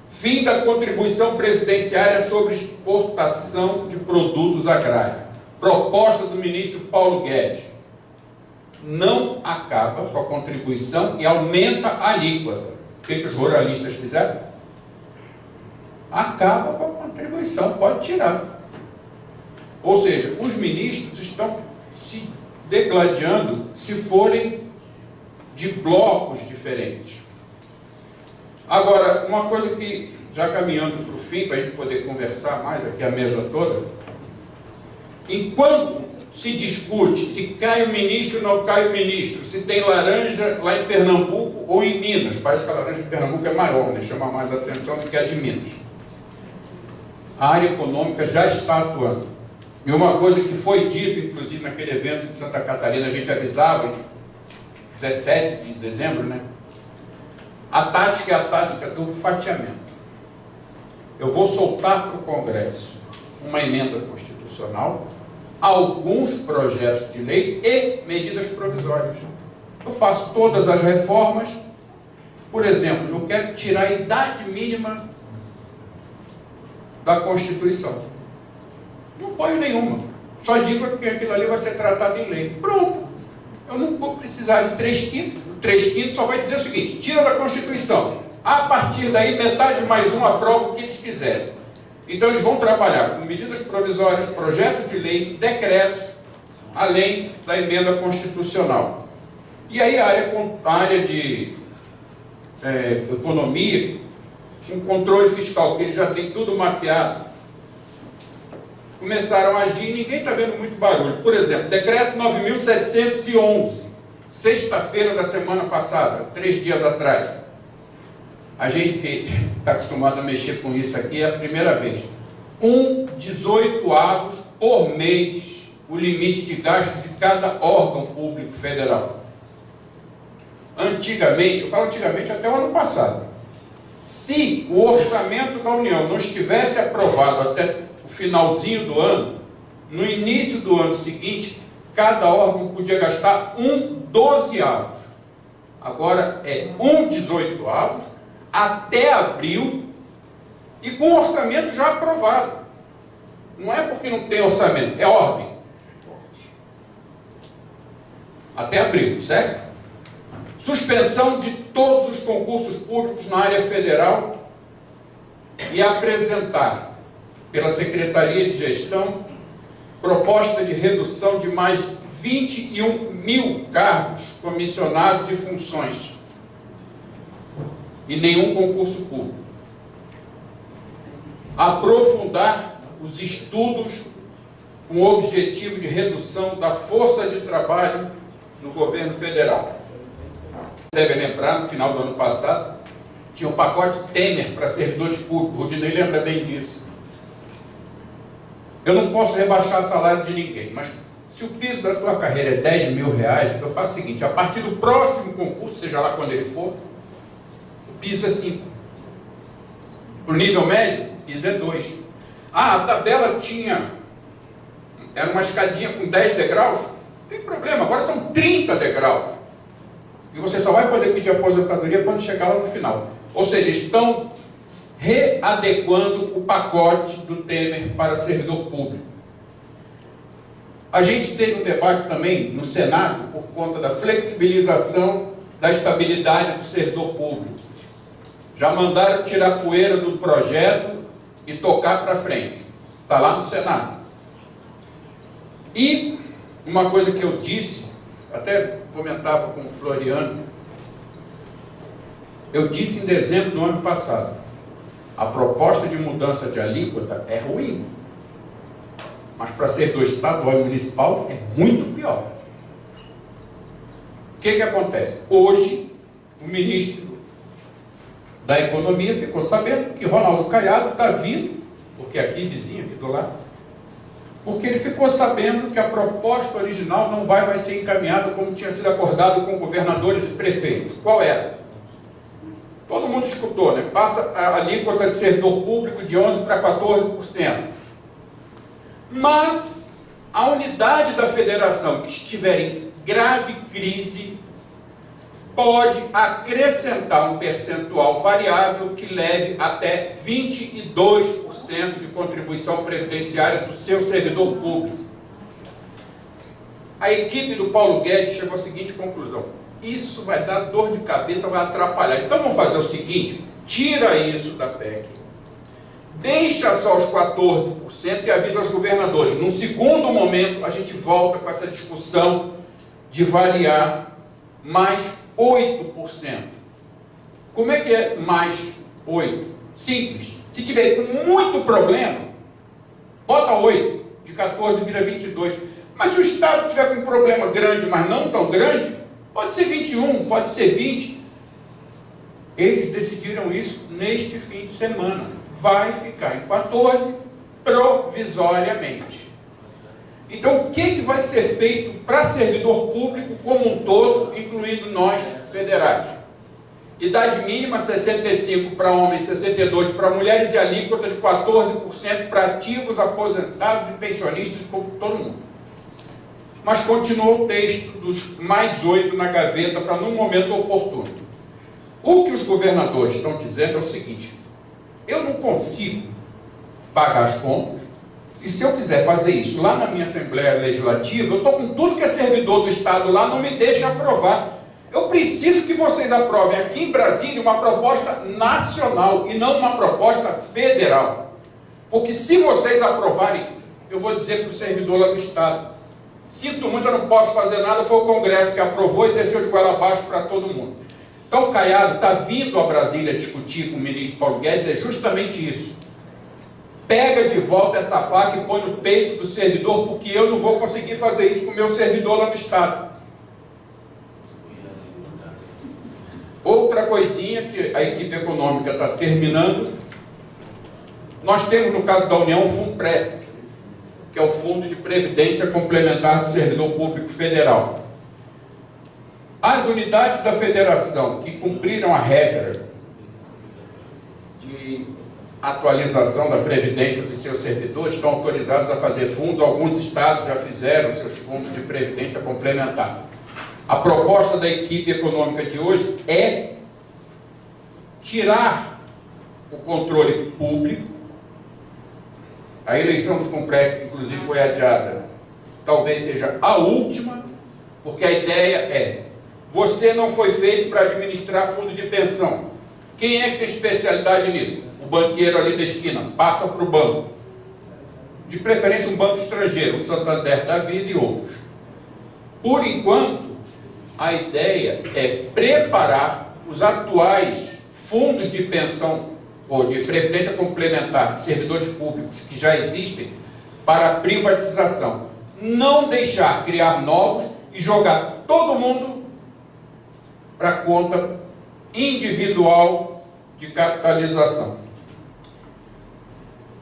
fim da contribuição previdenciária sobre exportação de produtos agrários. Proposta do ministro Paulo Guedes. Não acaba com a contribuição e aumenta a alíquota. O que os ruralistas fizeram? Acaba com a contribuição, pode tirar. Ou seja, os ministros estão se degladiando se forem de blocos diferentes. Agora, uma coisa que, já caminhando para o fim, para a gente poder conversar mais aqui a mesa toda, enquanto se discute se cai o ministro ou não cai o ministro, se tem laranja lá em Pernambuco ou em Minas, parece que a laranja de Pernambuco é maior, né? Chama mais atenção do que a de Minas. A área econômica já está atuando. E uma coisa que foi dito, inclusive, naquele evento de Santa Catarina, a gente avisava, em 17 de dezembro, né? A tática é a tática do fatiamento. Eu vou soltar para o Congresso uma emenda constitucional, alguns projetos de lei e medidas provisórias. Eu faço todas as reformas. Por exemplo, eu quero tirar a idade mínima da Constituição. Não ponho nenhuma. Só digo que aquilo ali vai ser tratado em lei. Pronto. Eu não vou precisar de 3/5. O 3/5 só vai dizer o seguinte: tira da Constituição. A partir daí, metade mais um aprova o que eles quiserem. Então eles vão trabalhar com medidas provisórias, projetos de leis, decretos, além da emenda constitucional. E aí a área de economia, com controle fiscal, que eles já têm tudo mapeado, começaram a agir e ninguém está vendo muito barulho. Por exemplo, decreto 9.711, sexta-feira da semana passada, 3 dias atrás. A gente que está acostumado a mexer com isso aqui é a primeira vez. 1/18 por mês o limite de gastos de cada órgão público federal. Antigamente, eu falo antigamente até o ano passado, se o orçamento da União não estivesse aprovado até o finalzinho do ano, no início do ano seguinte, cada órgão podia gastar 1/12. Agora é 1/18 até abril e com orçamento já aprovado. Não é porque não tem orçamento, é ordem. Até abril, certo? Suspensão de todos os concursos públicos na área federal e apresentar pela Secretaria de Gestão proposta de redução de mais 21.000 cargos, comissionados e funções. E nenhum concurso público. Aprofundar os estudos com o objetivo de redução da força de trabalho no governo federal. Deve lembrar, no final do ano passado, tinha um pacote Temer para servidores públicos. O Rodinei lembra bem disso. Eu não posso rebaixar salário de ninguém, mas Se o piso da tua carreira é 10 mil reais, eu faço o seguinte, a partir do próximo concurso, seja lá quando ele for, o piso é 5. Para o nível médio, o piso é 2. Ah, a tabela era uma escadinha com 10 degraus, não tem problema, agora são 30 degraus. E você só vai poder pedir aposentadoria quando chegar lá no final. Ou seja, estão readequando o pacote do Temer para servidor público. A gente teve um debate também no Senado por conta da flexibilização da estabilidade do servidor público. Já mandaram tirar poeira do projeto e tocar para frente. Está lá no Senado. E uma coisa que eu disse, até comentava com o Floriano, eu disse em dezembro do ano passado, a proposta de mudança de alíquota é ruim, mas para servidor estadual e municipal é muito pior. O que acontece? Hoje, o ministro da Economia ficou sabendo que Ronaldo Caiado está vindo, porque aqui, vizinho, aqui do lado, porque ele ficou sabendo que a proposta original não vai mais ser encaminhada como tinha sido acordado com governadores e prefeitos. Qual era? Todo mundo escutou, né? Passa a alíquota de servidor público de 11% para 14%. Mas a unidade da federação que estiver em grave crise pode acrescentar um percentual variável que leve até 22% de contribuição previdenciária do seu servidor público. A equipe do Paulo Guedes chegou à seguinte conclusão: isso vai dar dor de cabeça, vai atrapalhar. Então vamos fazer o seguinte, tira isso da PEC, deixa só os 14% e avisa aos governadores. Num segundo momento, a gente volta com essa discussão de variar mais 8%. Como é que é mais 8%? Simples. Se tiver com muito problema, bota 8%, de 14% vira 22%. Mas se o Estado tiver com um problema grande, mas não tão grande, pode ser 21%, pode ser 20%. Eles decidiram isso neste fim de semana. Vai ficar em 14% provisoriamente. Então, o que vai ser feito para servidor público como um todo, incluindo nós, federais? Idade mínima 65 para homens, 62 para mulheres e alíquota de 14% para ativos, aposentados e pensionistas, como todo mundo. Mas continua o texto dos mais 8 na gaveta para num momento oportuno. O que os governadores estão dizendo é o seguinte: eu não consigo pagar as contas, e se eu quiser fazer isso lá na minha Assembleia Legislativa, eu estou com tudo que é servidor do Estado lá, não me deixa aprovar. Eu preciso que vocês aprovem aqui em Brasília uma proposta nacional e não uma proposta federal. Porque se vocês aprovarem, eu vou dizer para o servidor lá do Estado: sinto muito, eu não posso fazer nada, foi o Congresso que aprovou e desceu de goela abaixo para todo mundo. Então o Caiado está vindo a Brasília discutir com o ministro Paulo Guedes, é justamente isso. Pega de volta essa faca e põe no peito do servidor, porque eu não vou conseguir fazer isso com o meu servidor lá no Estado. Outra coisinha que a equipe econômica está terminando, nós temos no caso da União o FUNPREF, que é o Fundo de Previdência Complementar do Servidor Público Federal. As unidades da federação que cumpriram a regra de atualização da previdência dos seus servidores estão autorizados a fazer fundos. Alguns estados já fizeram seus fundos de previdência complementar. A proposta da equipe econômica de hoje é tirar o controle público. A eleição do FUNPREF, inclusive, foi adiada. Talvez seja a última, porque a ideia é: você não foi feito para administrar fundo de pensão. Quem é que tem especialidade nisso? O banqueiro ali da esquina, passa para o banco. De preferência um banco estrangeiro, o Santander da vida e outros. Por enquanto, a ideia é preparar os atuais fundos de pensão ou de previdência complementar de servidores públicos que já existem para a privatização. Não deixar criar novos e jogar todo mundo para conta individual de capitalização.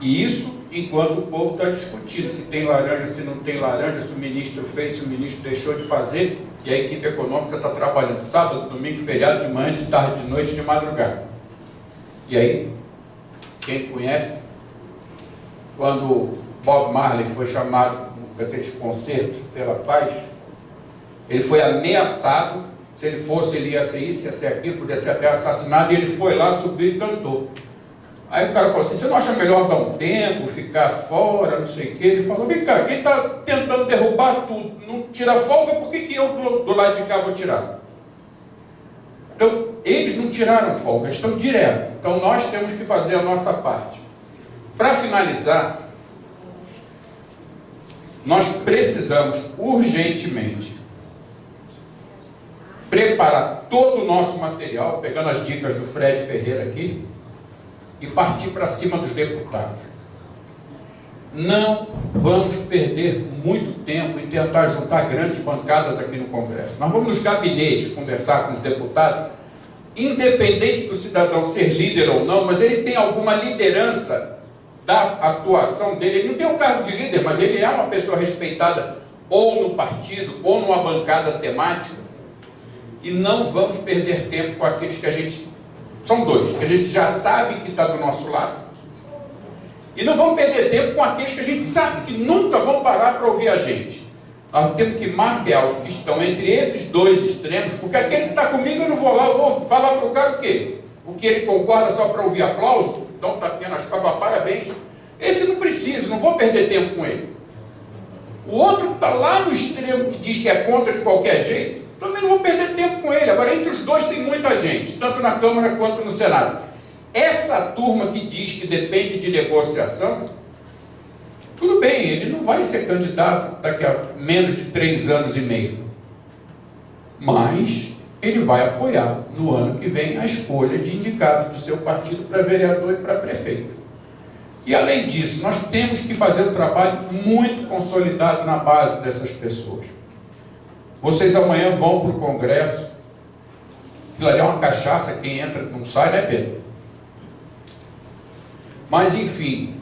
E isso enquanto o povo está discutindo se tem laranja, se não tem laranja, se o ministro fez, se o ministro deixou de fazer, e a equipe econômica está trabalhando sábado, domingo, feriado, de manhã, de tarde, de noite, de madrugada. E aí, quem conhece, quando Bob Marley foi chamado daqueles concertos pela paz, ele foi ameaçado, se ele fosse, ele ia ser isso, ia ser aquilo, podia ser até assassinado, e ele foi lá, subiu e cantou. Aí o cara falou assim, você não acha melhor dar um tempo, ficar fora, não sei o quê? Ele falou, vem cá, quem está tentando derrubar tudo, não tira folga, por que eu do lado de cá vou tirar? Então, eles não tiraram folga, eles estão direto. Então, nós temos que fazer a nossa parte. Para finalizar, nós precisamos urgentemente preparar todo o nosso material, pegando as dicas do Fred Ferreira aqui, e partir para cima dos deputados. Não vamos perder muito tempo em tentar juntar grandes bancadas aqui no Congresso. Nós vamos nos gabinetes conversar com os deputados, independente do cidadão ser líder ou não, mas ele tem alguma liderança da atuação dele. Ele não tem um cargo de líder, mas ele é uma pessoa respeitada ou no partido, ou numa bancada temática. E não vamos perder tempo com aqueles que a gente... São dois, que a gente já sabe que está do nosso lado. E não vamos perder tempo com aqueles que a gente sabe que nunca vão parar para ouvir a gente. Nós temos que mapear os que estão entre esses dois extremos, porque aquele que está comigo, eu não vou lá, eu vou falar para o cara o quê? O que ele concorda só para ouvir aplauso? Então tapinha nas costas, parabéns. Esse não precisa, não vou perder tempo com ele. O outro que está lá no extremo, que diz que é contra de qualquer jeito, também não vou perder tempo com ele. Agora, entre os dois tem muita gente, tanto na Câmara quanto no Senado. Essa turma que diz que depende de negociação, tudo bem, ele não vai ser candidato daqui a menos de 3 anos e meio. Mas ele vai apoiar no ano que vem a escolha de indicados do seu partido para vereador e para prefeito. E além disso, nós temos que fazer um trabalho muito consolidado na base dessas pessoas. Vocês amanhã vão para o Congresso, aquilo ali é uma cachaça, quem entra não sai, né, Pedro? Mas, enfim,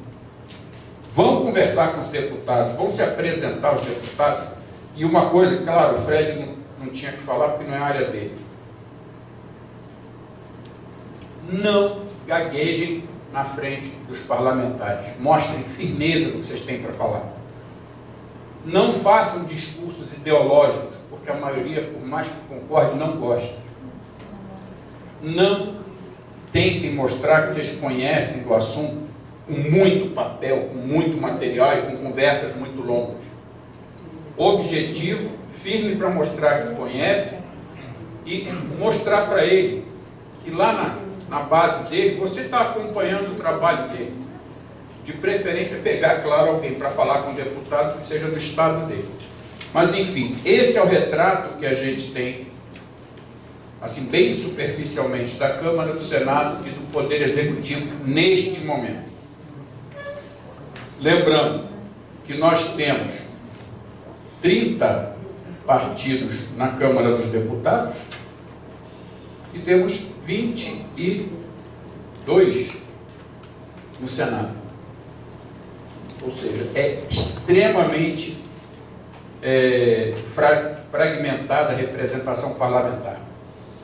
vão conversar com os deputados, vão se apresentar aos deputados, e uma coisa, claro, o Fred não tinha que falar porque não é a área dele. Não gaguejem na frente dos parlamentares, mostrem firmeza no que vocês têm para falar. Não façam discursos ideológicos, porque a maioria, por mais que concorde, não gosta. Não tentem mostrar que vocês conhecem do assunto com muito papel, com muito material e com conversas muito longas. Objetivo firme para mostrar que conhece e mostrar para ele que lá na base dele você está acompanhando o trabalho dele. De preferência pegar, claro, alguém para falar com o deputado que seja do estado dele. Mas, enfim, esse é o retrato que a gente tem, assim, bem superficialmente, da Câmara, do Senado e do Poder Executivo neste momento. Lembrando que nós temos 30 partidos na Câmara dos Deputados e temos 22 no Senado. Ou seja, é extremamente fragmentada a representação parlamentar.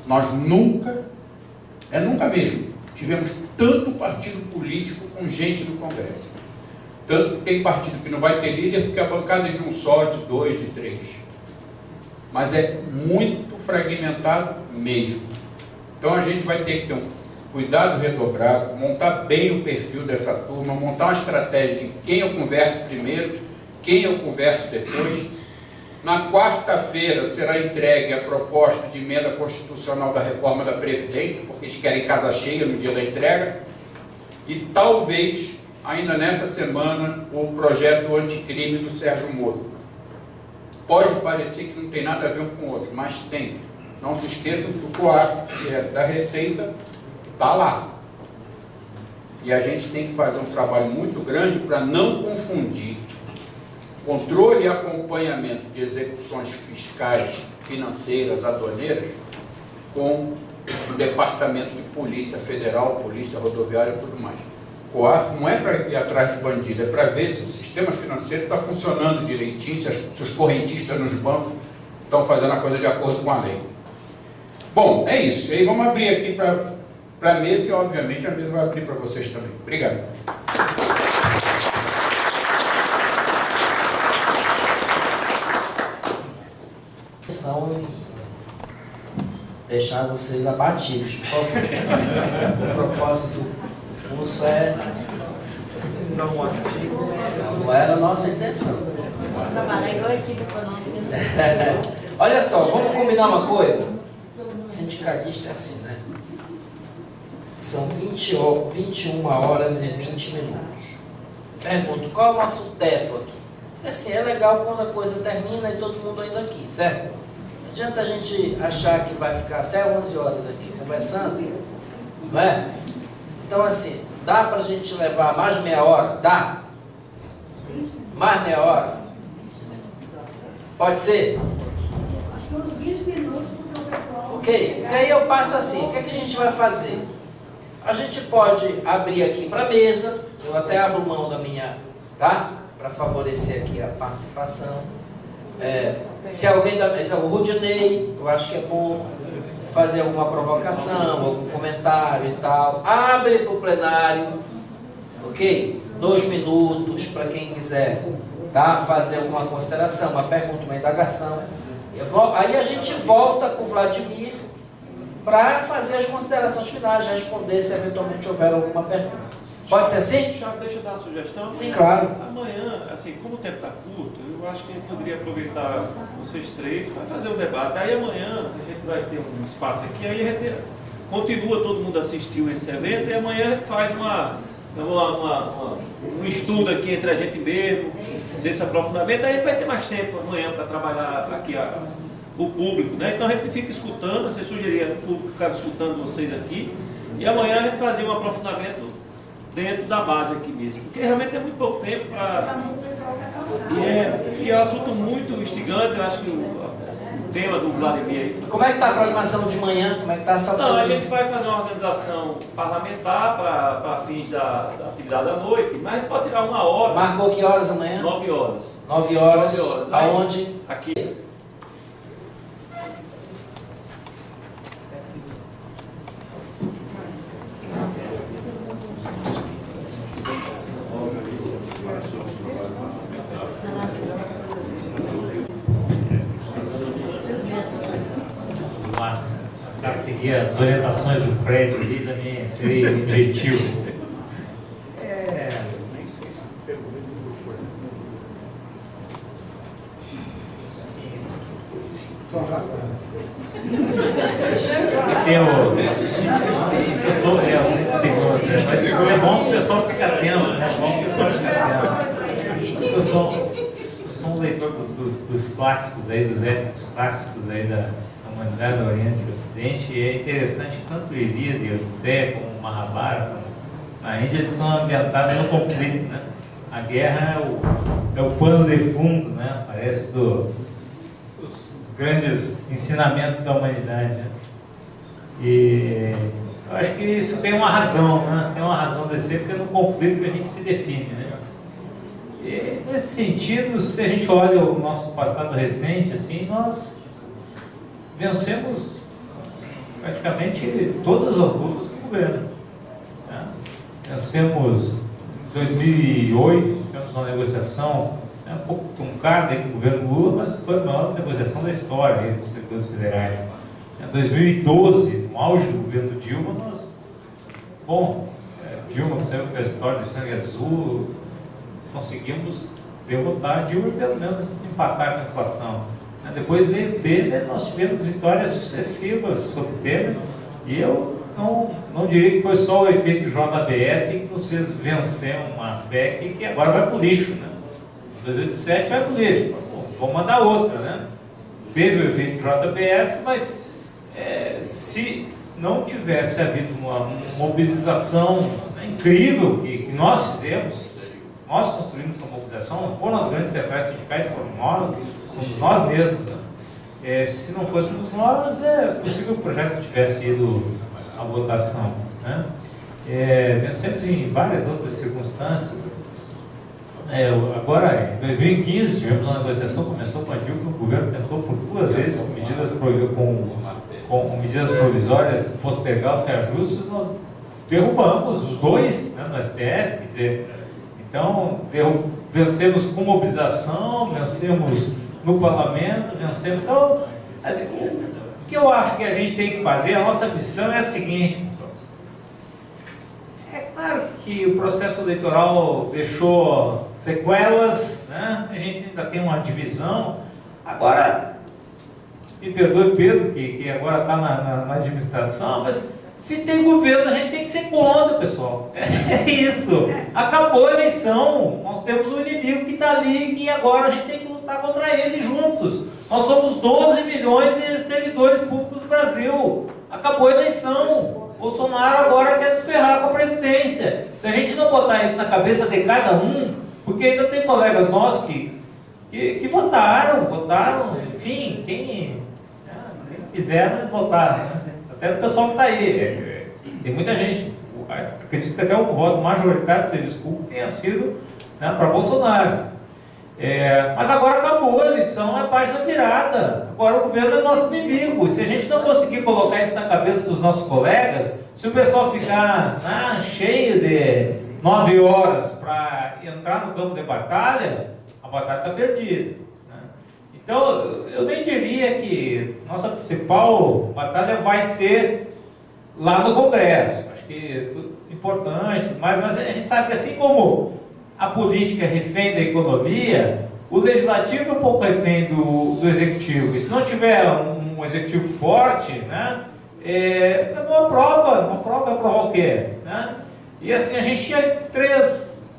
Nós nunca mesmo, tivemos tanto partido político com gente no Congresso. Tanto que tem partido que não vai ter líder porque a bancada é de um só, de 2, de 3. Mas é muito fragmentado mesmo. Então a gente vai ter que ter um cuidado redobrado, montar bem o perfil dessa turma, montar uma estratégia de quem eu converso primeiro, quem eu converso depois. Na quarta-feira será entregue a proposta de emenda constitucional da reforma da Previdência, porque eles querem casa cheia no dia da entrega, e talvez, ainda nessa semana, o projeto anticrime do Sérgio Moro. Pode parecer que não tem nada a ver um com o outro, mas tem. Não se esqueçam que o COAF, que é da Receita, está lá. E a gente tem que fazer um trabalho muito grande para não confundir controle e acompanhamento de execuções fiscais, financeiras, aduaneiras, com o Departamento de Polícia Federal, Polícia Rodoviária e tudo mais. COAF não é para ir atrás de bandido, é para ver se o sistema financeiro está funcionando direitinho, se os correntistas nos bancos estão fazendo a coisa de acordo com a lei. Bom, é isso. E aí vamos abrir aqui para a mesa e, obviamente, a mesa vai abrir para vocês também. Obrigado. Deixar vocês abatidos, por favor. O propósito do curso não era a nossa intenção. Olha só, vamos combinar uma coisa. Sindicalista é assim, né? São 21 horas e 20 minutos. Pergunto, qual é o nosso teto aqui? Porque assim, é legal quando a coisa termina e todo mundo ainda aqui, certo? Não adianta a gente achar que vai ficar até 11 horas aqui conversando, não é? Então assim, dá pra gente levar mais meia hora? Dá? Mais meia hora? Pode ser? Acho que uns 20 minutos, porque o pessoal... Ok, porque aí eu passo assim, o que é que a gente vai fazer? A gente pode abrir aqui para a mesa, eu até abro mão da minha, tá? Para favorecer aqui a participação. Se alguém da mesa, o Rudinei, eu acho que é bom fazer alguma provocação, algum comentário e tal. Abre para o plenário, ok? 2 minutos para quem quiser, tá? Fazer alguma consideração, uma pergunta, uma indagação. Aí a gente volta para o Vladimir para fazer as considerações finais, responder se eventualmente houver alguma pergunta. Pode ser assim? Deixa eu dar uma sugestão. Sim, claro. Amanhã, assim, como o tempo está curto, eu acho que a gente poderia aproveitar vocês três para fazer o debate. Aí amanhã a gente vai ter um espaço aqui, aí a gente continua, todo mundo assistiu esse evento, e amanhã a gente faz um estudo aqui entre a gente mesmo, desse aprofundamento. Aí a gente vai ter mais tempo amanhã para trabalhar aqui o público, né? Então a gente fica escutando, você sugeria o público ficar escutando vocês aqui, e amanhã a gente fazia um aprofundamento dentro da base aqui mesmo, porque realmente é muito pouco tempo para... E é um assunto muito instigante, eu acho que o tema do Vladimir aí... Como é que está a programação de manhã? Como é que está a sua Não, a gente vai fazer uma organização parlamentar para fins da atividade à noite, mas a gente pode tirar 1 hora. Marcou que horas amanhã? 9 horas. 9 horas. 9 horas. Aonde? Aqui. Para seguir as orientações do Fred ali, também seria objetivo. Mas é bom que o pessoal fique atento, né? É bom que o pessoal fique atento. Eu sou um leitor dos clássicos aí, dos épicos clássicos aí da humanidade do Oriente e do Ocidente, e é interessante que tanto Ilíada e Odisseia como o Mahabharata, na Índia, eles são ambientados no conflito, né? A guerra é o pano de fundo, né? Parece dos grandes ensinamentos da humanidade, né? E eu acho que isso tem uma razão, né? Tem uma razão de ser, porque é no conflito que a gente se define, né? E nesse sentido, se a gente olha o nosso passado recente, assim, nós vencemos praticamente todas as lutas do governo, né? Vencemos em 2008, tivemos uma negociação, um pouco truncada com o governo Lula, mas foi a maior negociação da história aí, dos setores federais. Em 2012, no auge do governo Dilma, Dilma saiu com a história de sangue azul, conseguimos derrotar Dilma e pelo menos empatar com a inflação. Depois veio o Temer, nós tivemos vitórias sucessivas sobre o Temer, e eu não diria que foi só o efeito JBS que nos fez vencer uma PEC que agora vai para o lixo, né? 2017 vai para o lixo, vamos mandar outra, né? Teve o efeito JBS, mas se não tivesse havido uma mobilização incrível que nós fizemos, nós construímos essa mobilização, não foram as grandes centrais sindicais, foram nós mesmos, né? Se não fôssemos nós, é possível que o projeto tivesse ido à votação, né? Vencemos em várias outras circunstâncias. Agora, em 2015, tivemos uma negociação, começou com a Dilma, o governo tentou por 2 vezes, com medidas provisórias, postergar os reajustes, nós derrubamos os 2, né, no STF, quer dizer, então vencemos com mobilização, vencemos no parlamento, vencemos. Então, assim, o que eu acho que a gente tem que fazer, a nossa missão é a seguinte, pessoal. É claro que o processo eleitoral deixou sequelas, né? A gente ainda tem uma divisão. Agora, me perdoe Pedro, que agora está na administração, mas se tem governo, a gente tem que ser contra, pessoal. É isso. Acabou a eleição. Nós temos um inimigo que está ali e agora a gente tem que lutar contra ele juntos. Nós somos 12 milhões de servidores públicos do Brasil. Acabou a eleição. Bolsonaro agora quer desferrar com a Previdência. Se a gente não botar isso na cabeça de cada um, porque ainda tem colegas nossos que votaram, enfim, quem quiser, mas votaram, né? Até o pessoal que está aí. Tem muita gente, acredito que até o voto majoritário do serviço público tenha sido, né, para Bolsonaro. Mas agora acabou a eleição, é página virada. Agora o governo é nosso inimigo. Se a gente não conseguir colocar isso na cabeça dos nossos colegas, se o pessoal ficar cheio de 9 horas para entrar no campo de batalha, a batalha está perdida. Né? Então, eu nem diria que nossa principal batalha vai ser lá no Congresso. Acho que é importante, mas a gente sabe que assim como a política é refém da economia, o legislativo é um pouco refém do executivo. E se não tiver um executivo forte, né, não aprova. Não aprova, vai aprovar o quê? Né? E assim, a gente tinha 3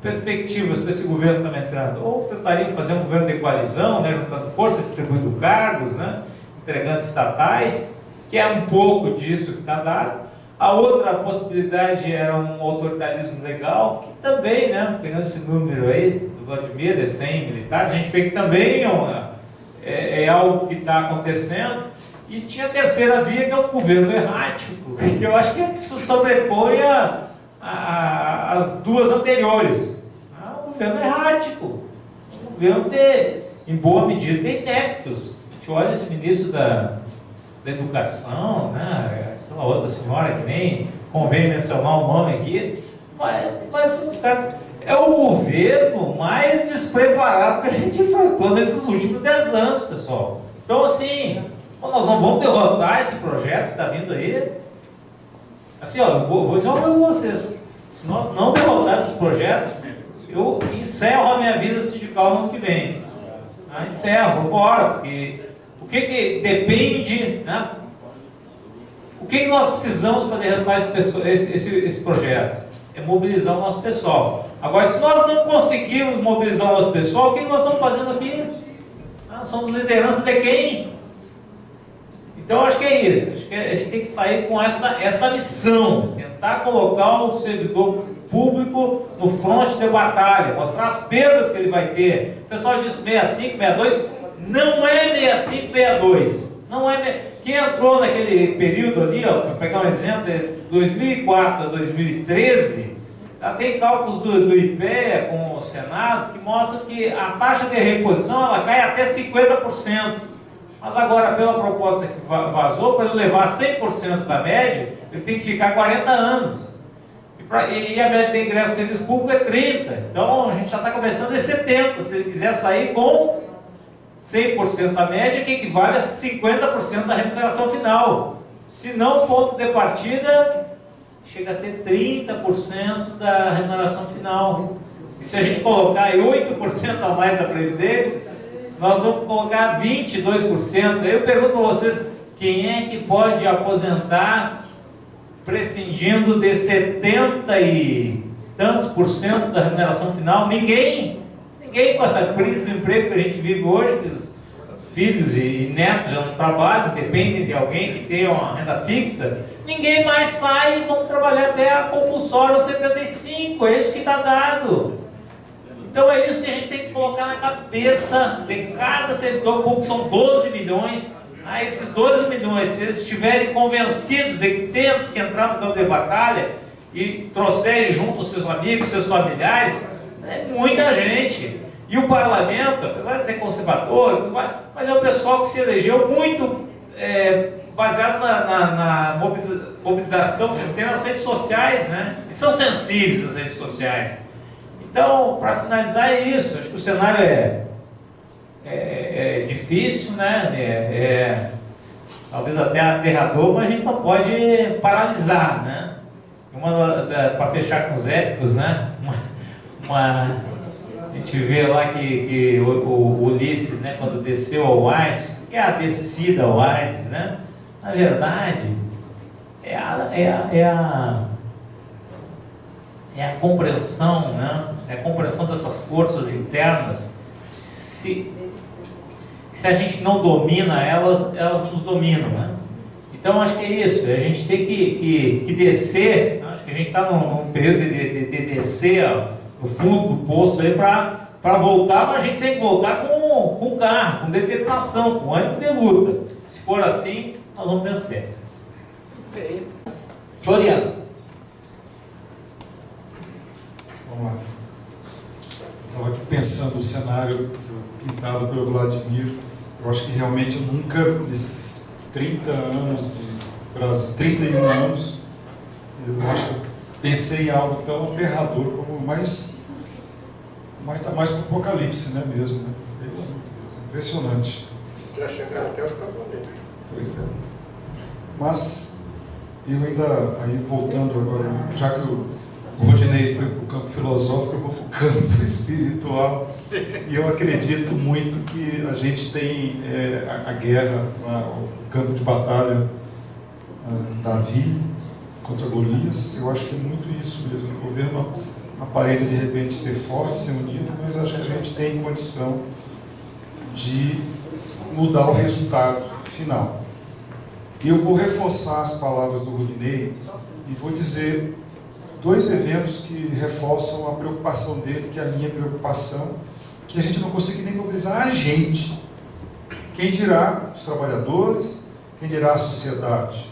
perspectivas para esse governo que está entrando. Ou tentaria fazer um governo de coalizão, né, juntando força, distribuindo cargos, né, entregando estatais, que é um pouco disso que está dado. A outra possibilidade era um autoritarismo legal, que também, né, pegando esse número aí, do Vladimir, de 100 militares, a gente vê que também é algo que está acontecendo. E tinha a terceira via, que é um governo errático, que eu acho que é que se sobrepõe às 2 anteriores. Um governo errático, um governo em boa medida, de ineptos. A gente olha esse ministro da Educação, né, uma outra senhora que nem convém mencionar o nome aqui, mas é o governo mais despreparado que a gente enfrentou nesses últimos 10 anos, pessoal. Então, assim, nós não vamos derrotar esse projeto que está vindo aí. Assim, ó, eu vou dizer uma coisa para vocês: se nós não derrotarmos os projetos, eu encerro a minha vida sindical no ano que vem. Encerro, vamos embora, porque o que depende, né? O que nós precisamos para derrotar esse projeto? É mobilizar o nosso pessoal. Agora, se nós não conseguirmos mobilizar o nosso pessoal, o que nós estamos fazendo aqui? Somos liderança de quem? Então, acho que é isso. Acho que a gente tem que sair com essa missão. Tentar colocar o servidor público no fronte de batalha. Mostrar as perdas que ele vai ter. O pessoal diz 65, 62. Não é 65, 62. Não é... Quem entrou naquele período ali, para pegar um exemplo, de 2004 a 2013, já tem cálculos do IPEA com o Senado que mostram que a taxa de reposição ela cai até 50%. Mas agora, pela proposta que vazou, para ele levar 100% da média, ele tem que ficar 40 anos. E a média de ingresso do serviço público é 30. Então, a gente já está começando em 70. Se ele quiser sair com 100% da média, que equivale a 50% da remuneração final. Se não, o ponto de partida chega a ser 30% da remuneração final. E se a gente colocar aí 8% a mais da Previdência, nós vamos colocar 22%. Aí eu pergunto para vocês, quem é que pode aposentar prescindindo de 70 e tantos por cento da remuneração final? Ninguém. Ninguém com essa crise do emprego que a gente vive hoje, que os filhos e netos já não trabalham, dependem de alguém que tenha uma renda fixa, ninguém mais sai e vão trabalhar até a compulsória aos 75, é isso que está dado. Então é isso que a gente tem que colocar na cabeça de cada servidor público, são 12 milhões, esses 12 milhões, se eles estiverem convencidos de que tem que entrar no campo de batalha, e trouxerem junto os seus amigos, seus familiares, é muita gente. E o parlamento, apesar de ser conservador, tudo mais, mas é o pessoal que se elegeu muito baseado na mobilização que eles têm nas redes sociais, né? E são sensíveis às redes sociais. Então, para finalizar, é isso. Acho que o cenário é difícil, né? Talvez até aterrador, mas a gente não pode paralisar, né? Para fechar com os épicos, né? A gente vê lá que o Ulisses, né, quando desceu ao Aedes, que é a descida ao Aedes, né? Na verdade, é a compreensão, né? É a compreensão dessas forças internas. Se a gente não domina elas, elas nos dominam, né? Então acho que é isso. A gente tem que descer. Acho que a gente está num período de descer, ó, no fundo do poço aí para voltar, mas a gente tem que voltar com garra, com determinação, com ânimo de luta. Se for assim, nós vamos vencer. Floriano. Vamos lá. Eu estava aqui pensando o cenário pintado pelo Vladimir. Eu acho que realmente eu nunca, nesses 30 anos de Brasil, 31 anos, eu acho que eu pensei em algo tão aterrador como mais para o apocalipse, né, mesmo? Né? Pelo amor de Deus, é impressionante. Já chegaram até os caponetes. Pois é. Mas eu ainda, aí voltando agora, já que o Rodinei foi para o campo filosófico, eu vou para o campo espiritual. E eu acredito muito que a gente tem a guerra, o campo de batalha, Davi contra Golias. Eu acho que é muito isso mesmo. O governo aparenta de repente ser forte, ser unido, mas a gente tem condição de mudar o resultado final. E eu vou reforçar as palavras do Rodinei e vou dizer 2 eventos que reforçam a preocupação dele, que é a minha preocupação, que a gente não consegue nem mobilizar a gente. Quem dirá os trabalhadores, quem dirá a sociedade.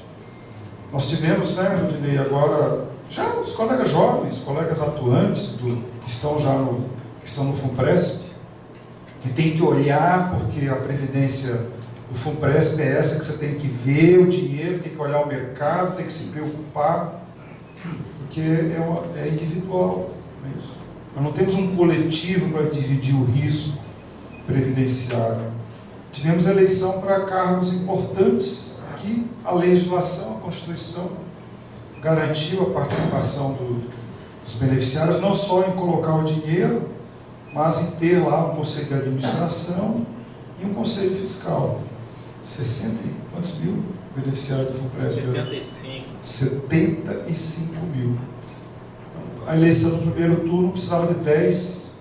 Nós tivemos, né, Rodinei, agora, já os colegas jovens, colegas atuantes, que estão no FUNPRESP, que tem que olhar, porque a previdência do FUNPRESP é essa, que você tem que ver o dinheiro, tem que olhar o mercado, tem que se preocupar, porque é individual. É isso. Nós não temos um coletivo para dividir o risco previdenciário. Tivemos eleição para cargos importantes, que a legislação, a Constituição, garantiu a participação dos beneficiários, não só em colocar o dinheiro, mas em ter lá um conselho de administração e um conselho fiscal. 60 e quantos mil beneficiários do FUNPRESP? 75 mil. Então, a eleição no primeiro turno precisava de 10%.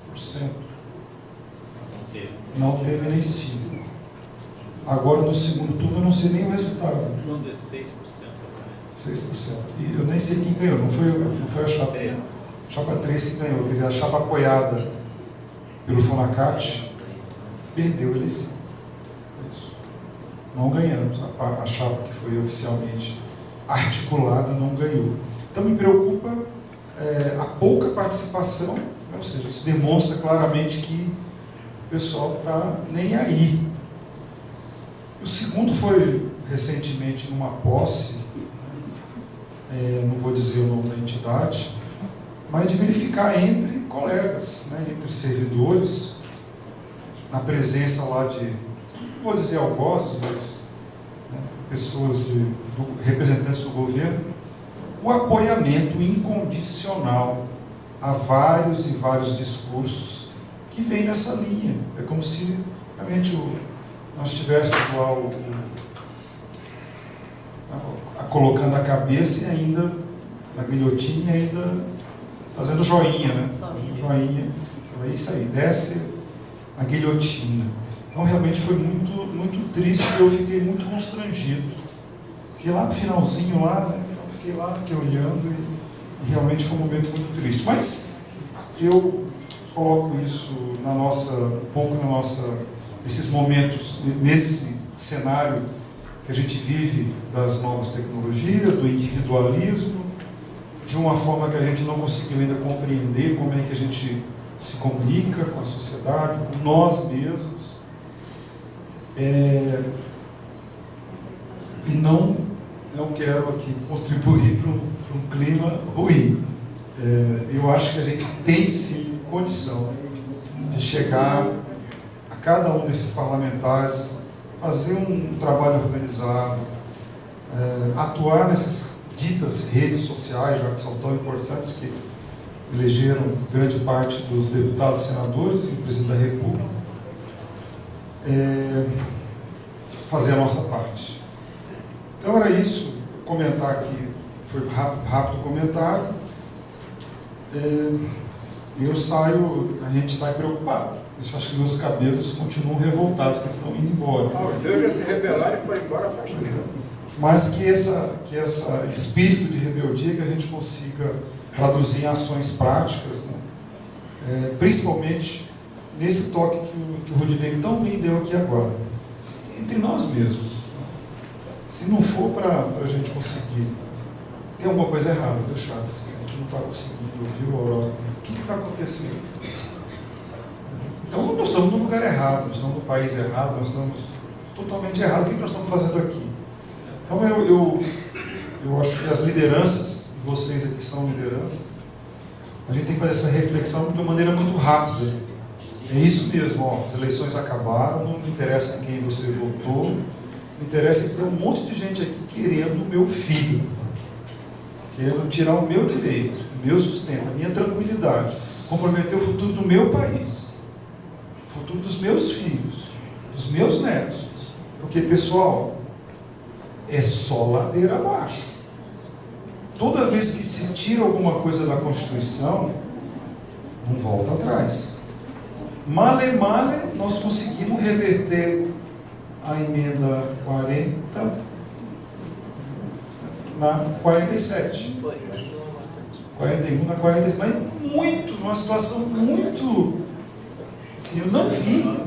Não teve nem 5%. Agora, no segundo turno, eu não sei nem o resultado. Não deu 6%. 6%. E eu nem sei quem ganhou, não foi a chapa 3. Chapa 3 que ganhou, quer dizer, a chapa apoiada pelo Fonacat perdeu a eleição. É isso. Não ganhamos. A chapa que foi oficialmente articulada não ganhou. Então me preocupa a pouca participação, ou seja, isso demonstra claramente que o pessoal está nem aí. O segundo foi recentemente numa posse, não vou dizer o nome da entidade, mas de verificar entre colegas, né, entre servidores, na presença lá de, não vou dizer algozes, mas pessoas, representantes do governo, o apoiamento incondicional a vários e vários discursos que vêm nessa linha. É como se realmente nós tivéssemos lá colocando a cabeça e ainda na guilhotina, ainda fazendo joinha, né? Fazendo joinha. Então é isso aí, desce a guilhotina. Então realmente foi muito, muito triste, e eu fiquei muito constrangido. Fiquei lá no finalzinho lá, né? Então fiquei olhando e realmente foi um momento muito triste. Mas eu coloco isso esses momentos, nesse cenário que a gente vive das novas tecnologias, do individualismo, de uma forma que a gente não conseguiu ainda compreender como é que a gente se comunica com a sociedade, com nós mesmos. E não quero aqui contribuir para um clima ruim. Eu acho que a gente tem sim condição de chegar a cada um desses parlamentares, fazer um trabalho organizado, atuar nessas ditas redes sociais, já que são tão importantes, que elegeram grande parte dos deputados, senadores e o presidente da República, fazer a nossa parte. Então era isso, comentar aqui, foi rápido comentário. A gente sai preocupado. Eu acho que meus cabelos continuam revoltados, que eles estão indo embora. Os dois já se rebelaram e foram embora faz tempo. Mas que esse espírito de rebeldia que a gente consiga traduzir em ações práticas, né? Principalmente nesse toque que o Rodinei tão bem deu aqui agora, entre nós mesmos. Se não for para a gente conseguir, tem alguma coisa errada, viu, Charles? A gente não está conseguindo, viu, Aurora? O que está acontecendo? Então nós estamos no lugar errado, nós estamos no país errado, nós estamos totalmente errados. O que nós estamos fazendo aqui? Então eu acho que as lideranças, vocês aqui são lideranças, a gente tem que fazer essa reflexão de uma maneira muito rápida. É isso mesmo, ó, as eleições acabaram, não me interessa em quem você votou, me interessa que tem um monte de gente aqui querendo o meu filho, querendo tirar o meu direito, o meu sustento, a minha tranquilidade, comprometer o futuro do meu país, o futuro dos meus filhos, dos meus netos. Porque, pessoal, é só ladeira abaixo. Toda vez que se tira alguma coisa da Constituição, não volta atrás. Male, nós conseguimos reverter a emenda 40 na 47. 41 na 47. Mas muito, numa situação muito... Assim, eu não vi.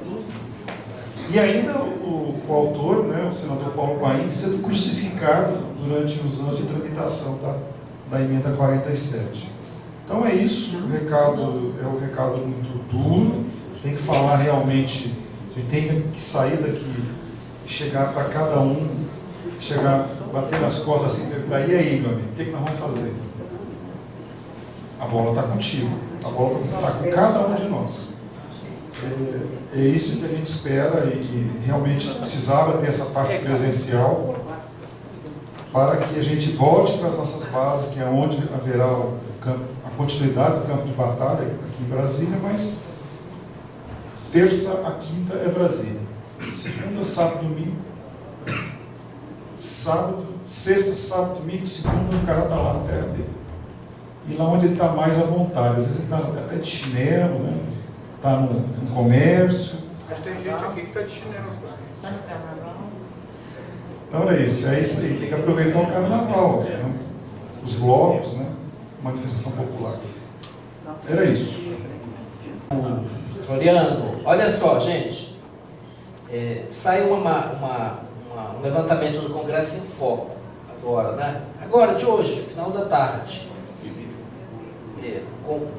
E ainda o autor, né, o senador Paulo Paim, sendo crucificado durante os anos de tramitação da emenda 47. Então é isso, o recado é um recado muito duro, tem que falar realmente, a gente tem que sair daqui e chegar para cada um, bater nas costas assim, perguntar, e aí, meu amigo, o que nós vamos fazer? A bola está contigo, a bola está com cada um de nós. É isso que a gente espera e realmente precisava ter essa parte presencial para que a gente volte para as nossas bases, que é onde haverá a continuidade do campo de batalha aqui em Brasília, mas terça a quinta é Brasília, segunda, sábado, domingo, sexta, sábado, domingo, segunda, o cara está lá na terra dele. E lá onde ele está mais à vontade, às vezes ele está até de chinelo, né? Está no comércio. Mas tem gente aqui que está de chinelo. Então era isso, é isso aí, tem que aproveitar o carnaval, né? Os blocos, né? Manifestação popular. Era isso. Floriano, olha só, gente, saiu um levantamento do Congresso em Foco, agora, né? Agora, de hoje, final da tarde.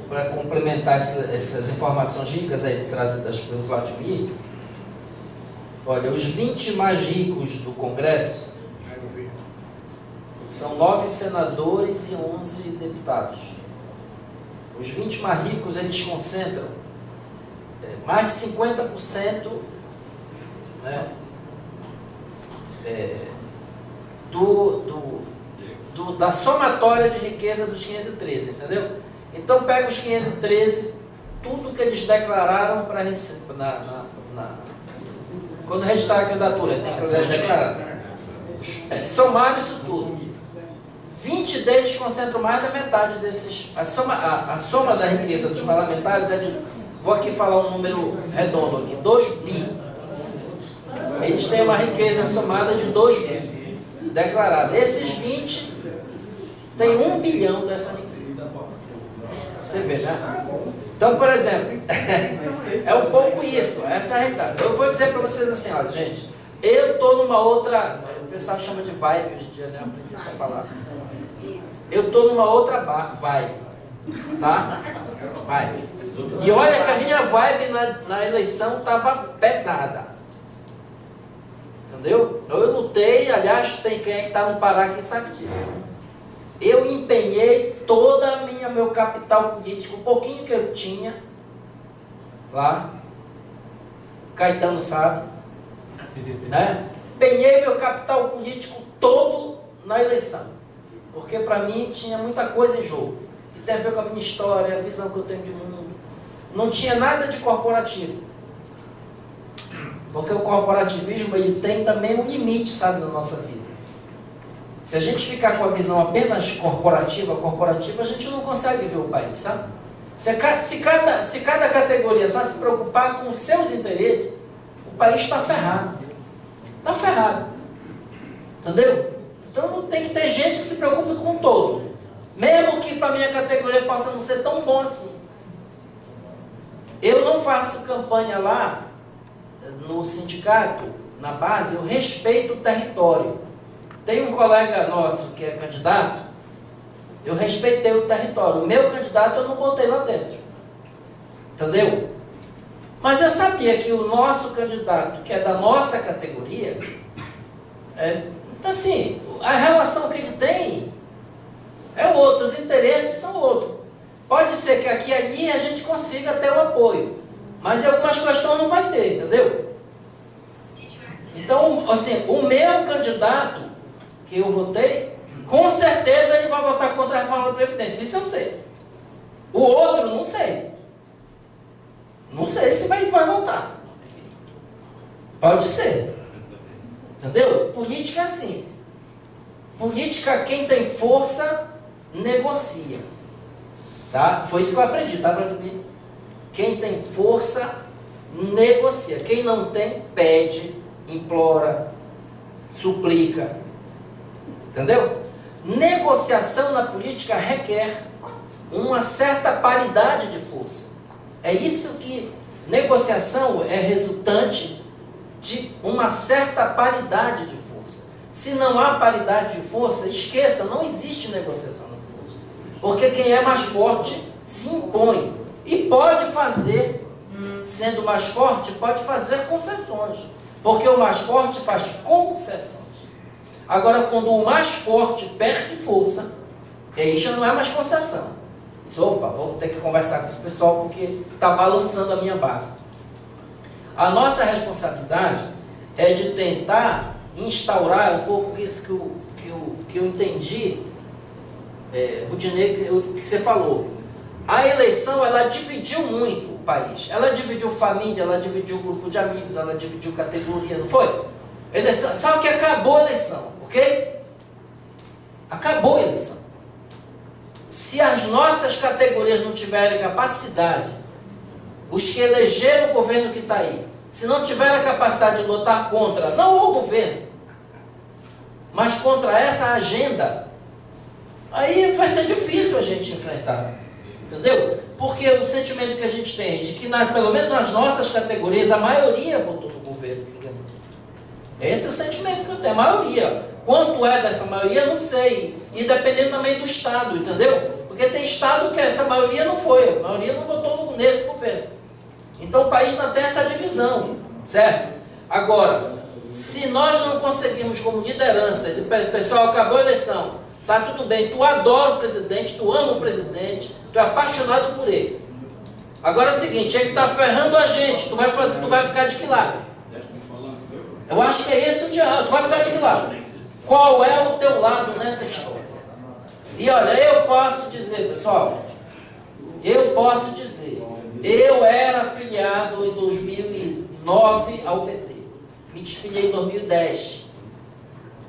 Para complementar essas informações ricas aí trazidas pelo Vladimir, olha, os 20 mais ricos do Congresso são 9 senadores e 11 deputados. Os 20 mais ricos, eles concentram mais de 50%, né, da somatória de riqueza dos 513, entendeu? Então pega os 513, tudo que eles declararam para receber, quando registrar a candidatura, tem que declarar. Somaram isso tudo. 20 deles concentram mais da metade desses. A soma da riqueza dos parlamentares é de, vou aqui falar um número redondo aqui, 2 bi. Eles têm uma riqueza somada de 2 bi declarada. Esses 20 têm 1 bilhão dessa riqueza. Você vê, né? Então, por exemplo, é um pouco isso, essa é a realidade. Eu vou dizer para vocês assim, ó, gente, eu estou numa outra, o pessoal chama de vibe hoje em dia, né? Eu aprendi essa palavra. Eu estou numa outra vibe, tá? Vibe. E olha que a minha vibe na eleição estava pesada. Entendeu? Eu lutei, aliás, tem quem está no Pará que sabe disso. Eu empenhei toda meu capital político, um pouquinho que eu tinha lá. Caetano sabe, né? Empenhei meu capital político todo na eleição, porque para mim tinha muita coisa em jogo, que tem a ver com a minha história, a visão que eu tenho de mundo. Não tinha nada de corporativo, porque o corporativismo ele tem também um limite, sabe, na nossa vida. Se a gente ficar com a visão apenas corporativa, a gente não consegue ver o país, sabe? Se cada categoria só se preocupar com os seus interesses, o país está ferrado. Está ferrado. Entendeu? Então não tem que ter gente que se preocupe com todo. Mesmo que para a minha categoria possa não ser tão bom assim. Eu não faço campanha lá no sindicato, na base, eu respeito o território. Tem um colega nosso que é candidato, eu respeitei o território. O meu candidato eu não botei lá dentro. Entendeu? Mas eu sabia que o nosso candidato, que é da nossa categoria, assim, a relação que ele tem é outra, os interesses são outros. Pode ser que aqui e ali a gente consiga ter o apoio, mas em algumas questões não vai ter, entendeu? Então, assim, o meu candidato que eu votei, com certeza ele vai votar contra a reforma da Previdência, isso eu sei. O outro, não sei. Não sei se vai votar. Pode ser. Entendeu? Política é assim. Política, quem tem força, negocia. Tá? Foi isso que eu aprendi, tá, Vladimir? Quem tem força, negocia. Quem não tem, pede, implora, suplica. Entendeu? Negociação na política requer uma certa paridade de força. É isso que negociação é resultante de uma certa paridade de força. Se não há paridade de força, esqueça, não existe negociação na política. Porque quem é mais forte se impõe. E pode fazer, sendo mais forte, pode fazer concessões. Porque o mais forte faz concessões. Agora, quando o mais forte perde força, aí já não é mais concessão. Opa, vou ter que conversar com esse pessoal porque está balançando a minha base. A nossa responsabilidade é de tentar instaurar um pouco isso que eu entendi, Rudinei, que você falou. A eleição, ela dividiu muito o país. Ela dividiu família, ela dividiu grupo de amigos, ela dividiu categoria, não foi? Eleição, sabe que acabou a eleição, ok? Acabou a eleição. Se as nossas categorias não tiverem capacidade, os que elegeram o governo que está aí, se não tiverem a capacidade de lutar contra, não o governo, mas contra essa agenda, aí vai ser difícil a gente enfrentar. Entendeu? Porque o sentimento que a gente tem de que, pelo menos nas nossas categorias, a maioria votou no governo que ganhou. Esse é o sentimento que eu tenho, a maioria. Quanto é dessa maioria, não sei. E dependendo também do estado, entendeu? Porque tem estado que essa maioria não foi, a maioria não votou nesse governo. Então o país não tem essa divisão, certo? Agora, se nós não conseguimos como liderança, pessoal, acabou a eleição, tá tudo bem, tu adora o presidente, tu ama o presidente, tu é apaixonado por ele. Agora é o seguinte, ele está ferrando a gente, tu vai ficar de que lado? Eu acho que é esse o diálogo, tu vai ficar de que lado? Qual é o teu lado nessa história? E olha, eu posso dizer, pessoal, eu era afiliado em 2009 ao PT, me desfiliei em 2010.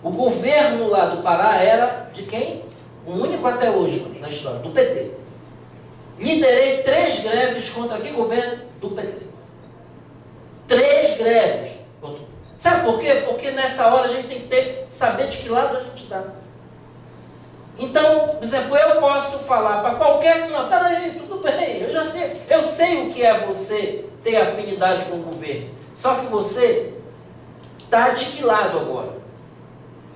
O governo lá do Pará era de quem? O único até hoje na história, do PT. Liderei 3 greves contra que governo? Do PT. 3 greves. Sabe por quê? Porque nessa hora a gente tem que saber de que lado a gente está. Então, por exemplo, eu posso falar para qualquer... Não, peraí, tudo bem, eu sei o que é você ter afinidade com o governo. Só que você está de que lado agora?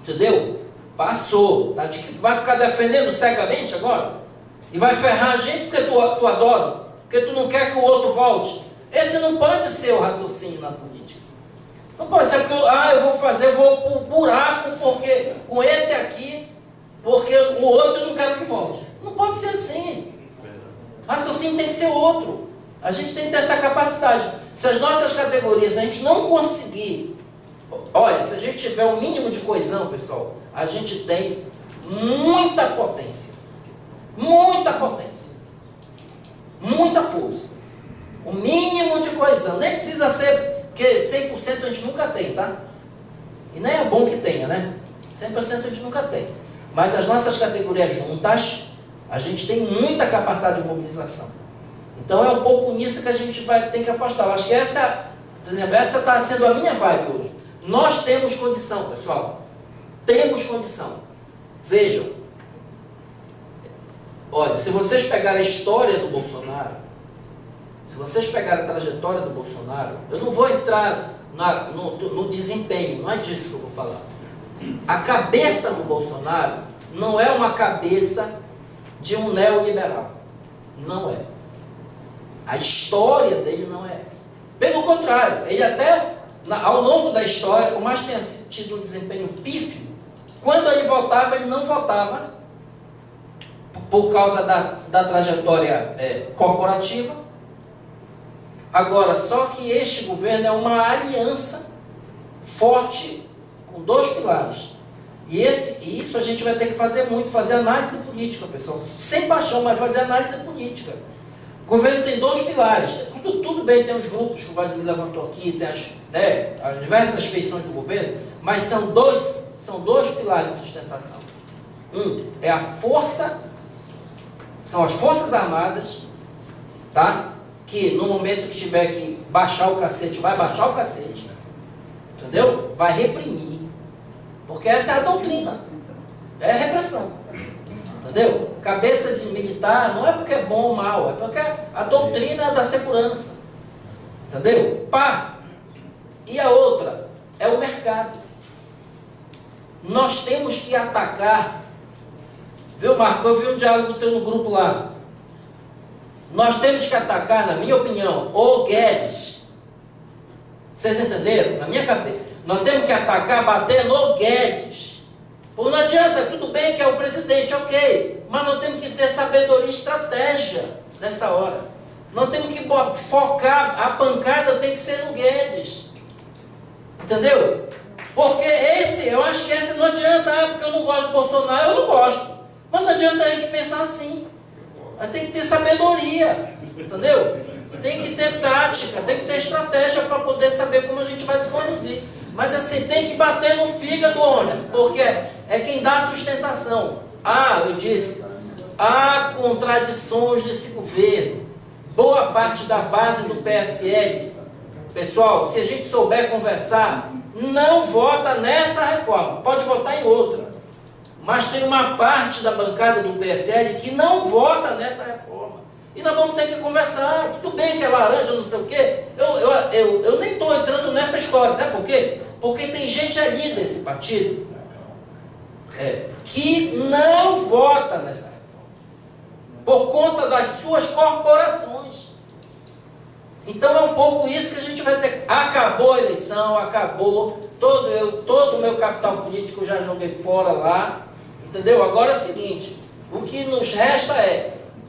Entendeu? Passou. Tá? Vai ficar defendendo cegamente agora? E vai ferrar a gente porque tu adora? Porque tu não quer que o outro volte? Esse não pode ser o raciocínio na política. Não pode ser porque eu vou pro buraco porque, com esse aqui, porque o outro eu não quero que volte. Não pode ser assim. O raciocínio tem que ser outro. A gente tem que ter essa capacidade. Se as nossas categorias a gente não conseguir, olha, se a gente tiver o mínimo de coesão, pessoal, a gente tem muita potência. Muita potência. Muita força. O mínimo de coesão. Nem precisa ser, porque 100% a gente nunca tem, tá? E nem é bom que tenha, né? 100% a gente nunca tem. Mas as nossas categorias juntas, a gente tem muita capacidade de mobilização. Então é um pouco nisso que a gente tem que apostar. Eu acho que essa, por exemplo, essa está sendo a minha vibe hoje. Nós temos condição, pessoal. Temos condição. Vejam. Olha, se vocês pegarem a história do Bolsonaro, se vocês pegarem a trajetória do Bolsonaro, eu não vou entrar no desempenho, não é disso que eu vou falar. A cabeça do Bolsonaro não é uma cabeça de um neoliberal. Não é. A história dele não é essa. Pelo contrário, ele até, ao longo da história, por mais que tenha tido um desempenho pífio, quando ele votava, ele não votava por causa da trajetória corporativa. Agora, só que este governo é uma aliança forte com 2 pilares. E isso a gente vai ter que fazer muito, fazer análise política, pessoal. Sem paixão, mas fazer análise política. O governo tem 2 pilares. Tudo bem, tem os grupos que o Vladimir levantou aqui, tem as diversas feições do governo, mas são dois pilares de sustentação. Um é são as Forças Armadas, tá? Que no momento que tiver que baixar o cacete, vai baixar o cacete, entendeu? Vai reprimir, porque essa é a doutrina, é a repressão, entendeu? Cabeça de militar não é porque é bom ou mal, é porque é a doutrina da segurança, entendeu? Pá! E a outra é o mercado. Nós temos que atacar, viu, Marco? Eu vi um diálogo teu no grupo lá. Nós temos que atacar, na minha opinião, o Guedes. Vocês entenderam? Na minha cabeça. Nós temos que atacar, bater no Guedes. Pô, não adianta, tudo bem que é o presidente, ok. Mas nós temos que ter sabedoria e estratégia nessa hora. Nós temos que focar, a pancada tem que ser no Guedes. Entendeu? Porque eu acho que esse não adianta, porque eu não gosto do Bolsonaro, eu não gosto. Mas não adianta a gente pensar assim. Tem que ter sabedoria, entendeu? Tem que ter tática, tem que ter estratégia para poder saber como a gente vai se conduzir. Mas assim, tem que bater no fígado onde? Porque é quem dá a sustentação. Eu disse, há contradições nesse governo. Boa parte da base do PSL, pessoal, se a gente souber conversar, não vota nessa reforma, pode votar em outra. Mas tem uma parte da bancada do PSL que não vota nessa reforma. E nós vamos ter que conversar. Tudo bem que é laranja, não sei o quê. Eu nem estou entrando nessa história. Sabe por quê? Porque tem gente ali desse partido que não vota nessa reforma. Por conta das suas corporações. Então é um pouco isso que a gente vai ter. Acabou a eleição, acabou. Todo o meu capital político eu já joguei fora lá. Entendeu? Agora é o seguinte, o que nos resta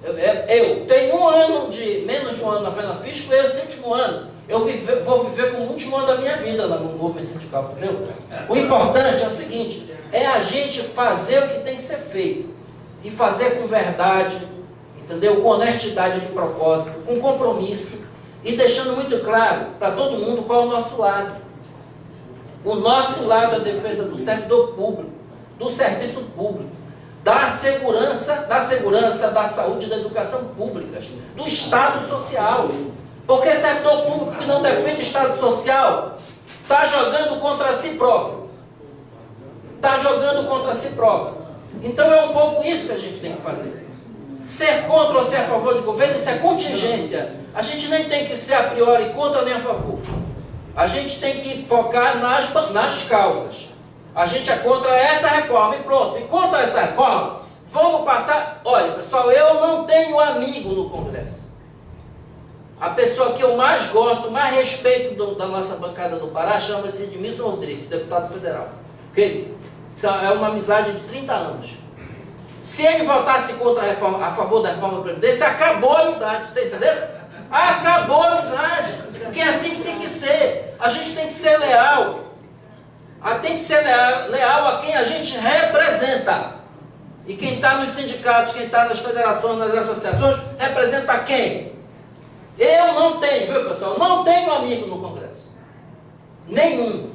eu tenho menos de um ano na FENAFISCO, esse último ano, vou viver como o último ano da minha vida no movimento sindical, entendeu? O importante é o seguinte, é a gente fazer o que tem que ser feito, e fazer com verdade, entendeu? Com honestidade de propósito, com compromisso, e deixando muito claro para todo mundo qual é o nosso lado. O nosso lado é a defesa do servidor público, do serviço público, da segurança, da saúde e da educação públicas, do Estado Social. Porque servidor público que não defende o Estado Social está jogando contra si próprio. Está jogando contra si próprio. Então é um pouco isso que a gente tem que fazer. Ser contra ou ser a favor de governo, isso é contingência. A gente nem tem que ser a priori contra nem a favor. A gente tem que focar nas causas. A gente é contra essa reforma e pronto. E contra essa reforma, vamos passar... Olha, pessoal, eu não tenho amigo no Congresso. A pessoa que eu mais gosto, mais respeito da nossa bancada do Pará, chama-se Edmilson Rodrigues, deputado federal. Ok? Isso é uma amizade de 30 anos. Se ele votasse contra a reforma, a favor da reforma da Previdência, acabou a amizade, você entendeu? Acabou a amizade. Porque é assim que tem que ser. A gente tem que ser leal. Tem que ser leal a quem a gente representa. E quem está nos sindicatos, quem está nas federações, nas associações, representa quem? Eu não tenho, viu, pessoal? Não tenho amigo no Congresso. Nenhum.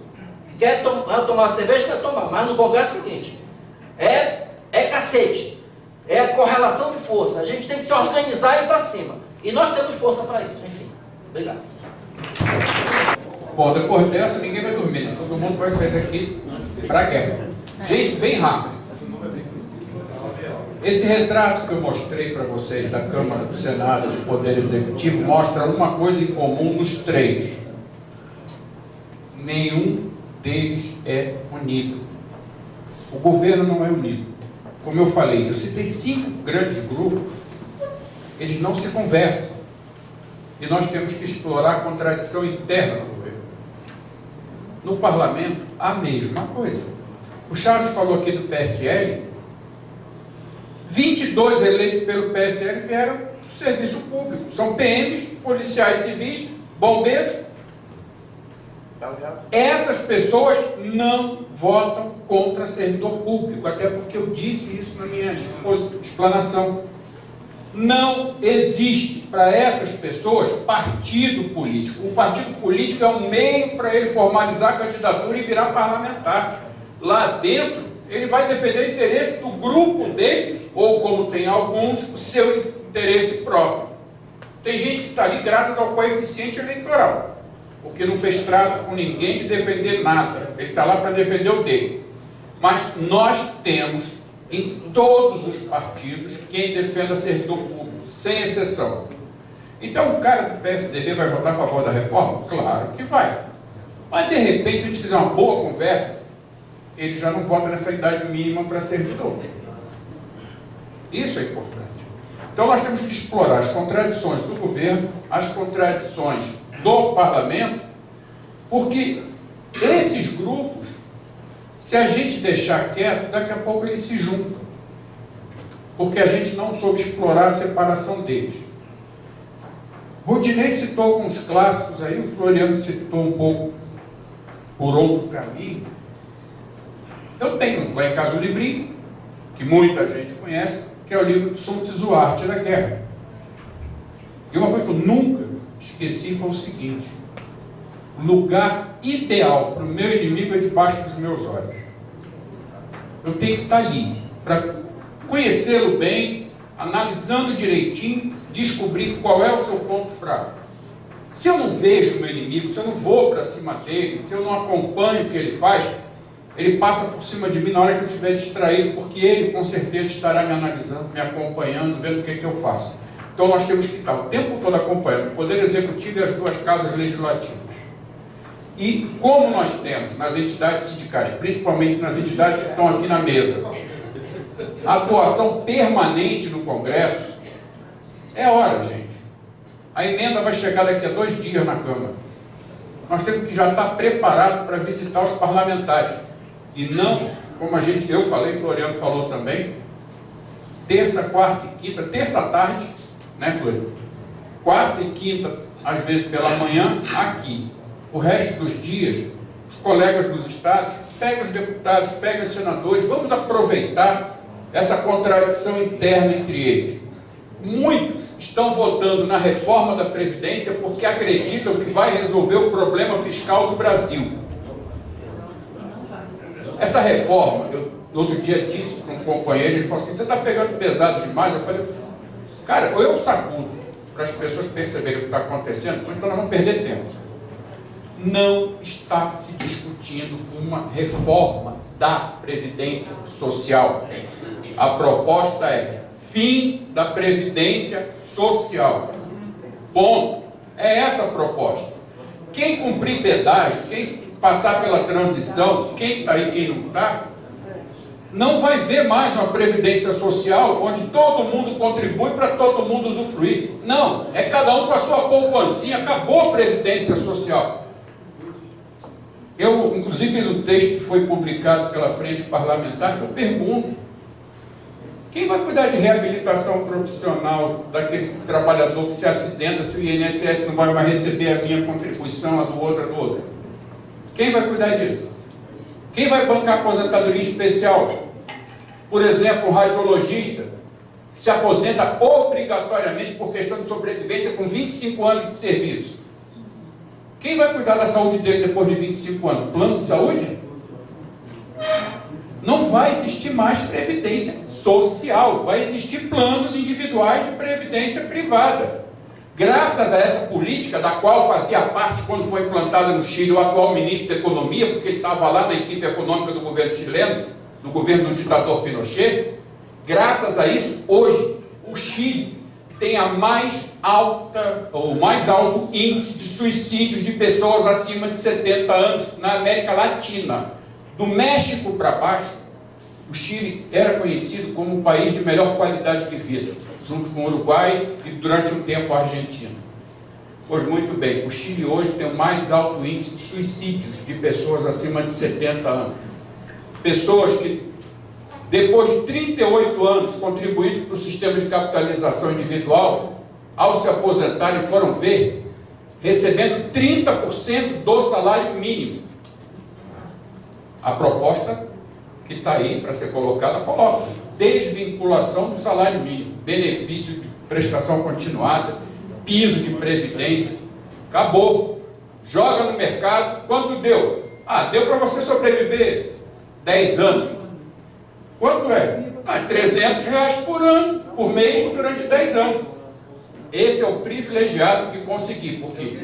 Quer tomar cerveja, quer tomar. Mas no Congresso é o seguinte. É cacete. É a correlação de força. A gente tem que se organizar e ir para cima. E nós temos força para isso. Enfim. Obrigado. Bom, depois dessa, ninguém vai dormir, né? Todo mundo vai sair daqui para a guerra. Gente, bem rápido. Esse retrato que eu mostrei para vocês da Câmara, do Senado, do Poder Executivo, mostra uma coisa em comum nos três. Nenhum deles é unido. O governo não é unido. Como eu falei, eu citei 5 grandes grupos, eles não se conversam. E nós temos que explorar a contradição interna do governo. No parlamento, a mesma coisa. O Charles falou aqui do PSL, 22 eleitos pelo PSL vieram do serviço público. São PMs, policiais civis, bombeiros. Essas pessoas não votam contra servidor público, até porque eu disse isso na minha explanação. Não existe para essas pessoas partido político. O partido político é um meio para ele formalizar a candidatura e virar parlamentar. Lá dentro, ele vai defender o interesse do grupo dele, ou como tem alguns, o seu interesse próprio. Tem gente que está ali graças ao coeficiente eleitoral, porque não fez trato com ninguém de defender nada. Ele está lá para defender o dele. Mas nós temos em todos os partidos quem defenda servidor público, sem exceção. Então o cara do PSDB vai votar a favor da reforma? Claro que vai. Mas de repente, se a gente fizer uma boa conversa, ele já não vota nessa idade mínima para servidor. Isso é importante. Então nós temos que explorar as contradições do governo, as contradições do parlamento, porque esses grupos, se a gente deixar quieto, daqui a pouco eles se juntam. Porque a gente não soube explorar a separação deles. Rodinei citou alguns clássicos aí, o Floriano citou um pouco por outro caminho. Eu tenho lá em casa um livrinho, que muita gente conhece, que é o livro de Sun Tzu, A Arte da Guerra. E uma coisa que eu nunca esqueci foi o seguinte: o lugar ideal para o meu inimigo é debaixo dos meus olhos. Eu tenho que estar ali, para conhecê-lo bem, analisando direitinho, descobrir qual é o seu ponto fraco. Se eu não vejo o meu inimigo, se eu não vou para cima dele, se eu não acompanho o que ele faz, ele passa por cima de mim na hora que eu estiver distraído, porque ele com certeza estará me analisando, me acompanhando, vendo o que eu faço. Então nós temos que estar o tempo todo acompanhando o Poder Executivo e as 2 casas legislativas. E como nós temos nas entidades sindicais, principalmente nas entidades que estão aqui na mesa, atuação permanente no Congresso, é hora, gente. A emenda vai chegar daqui a 2 dias na Câmara. Nós temos que já estar preparado para visitar os parlamentares. E não, como eu falei, Floriano falou também, terça, quarta e quinta, terça à tarde, né, Floriano? Quarta e quinta, às vezes pela manhã, aqui. O resto dos dias, os colegas dos estados, pega os deputados, pega os senadores, vamos aproveitar essa contradição interna entre eles. Muitos estão votando na reforma da Previdência porque acreditam que vai resolver o problema fiscal do Brasil. Essa reforma, eu outro dia disse para um companheiro, ele falou assim: você está pegando pesado demais? Eu falei, cara, ou eu sacudo para as pessoas perceberem o que está acontecendo, ou então nós vamos perder tempo. Não está se discutindo uma reforma da Previdência Social. A proposta é fim da Previdência Social. Ponto. É essa a proposta. Quem cumprir pedágio, quem passar pela transição, quem está aí, quem não está, não vai ver mais uma previdência social onde todo mundo contribui para todo mundo usufruir. Não, é cada um com a sua poupancinha, acabou a previdência social. Eu, inclusive, fiz um texto que foi publicado pela Frente Parlamentar, que eu pergunto: quem vai cuidar de reabilitação profissional daquele trabalhador que se acidenta se o INSS não vai mais receber a minha contribuição, a do outro, Quem vai cuidar disso? Quem vai bancar a aposentadoria especial? Por exemplo, um radiologista que se aposenta obrigatoriamente por questão de sobrevivência com 25 anos de serviço. Quem vai cuidar da saúde dele depois de 25 anos? Plano de saúde? Não vai existir mais previdência social, vai existir planos individuais de previdência privada. Graças a essa política, da qual fazia parte, quando foi implantada no Chile, o atual ministro da Economia, porque ele estava lá na equipe econômica do governo chileno, do governo do ditador Pinochet, graças a isso, hoje, o Chile tem a mais alto índice de suicídios de pessoas acima de 70 anos na América Latina. Do México para baixo, o Chile era conhecido como o país de melhor qualidade de vida, junto com o Uruguai e, durante um tempo, a Argentina. Pois muito bem, o Chile hoje tem o mais alto índice de suicídios de pessoas acima de 70 anos. Pessoas que, depois de 38 anos contribuindo para o sistema de capitalização individual, ao se aposentarem foram ver, recebendo 30% do salário mínimo. A proposta que está aí para ser colocada, coloca desvinculação do salário mínimo, benefício de prestação continuada, piso de previdência, acabou. Joga no mercado, quanto deu? Deu para você sobreviver 10 anos. Quanto é? R$300 por ano, por mês, durante 10 anos. Esse é o privilegiado que consegui, porque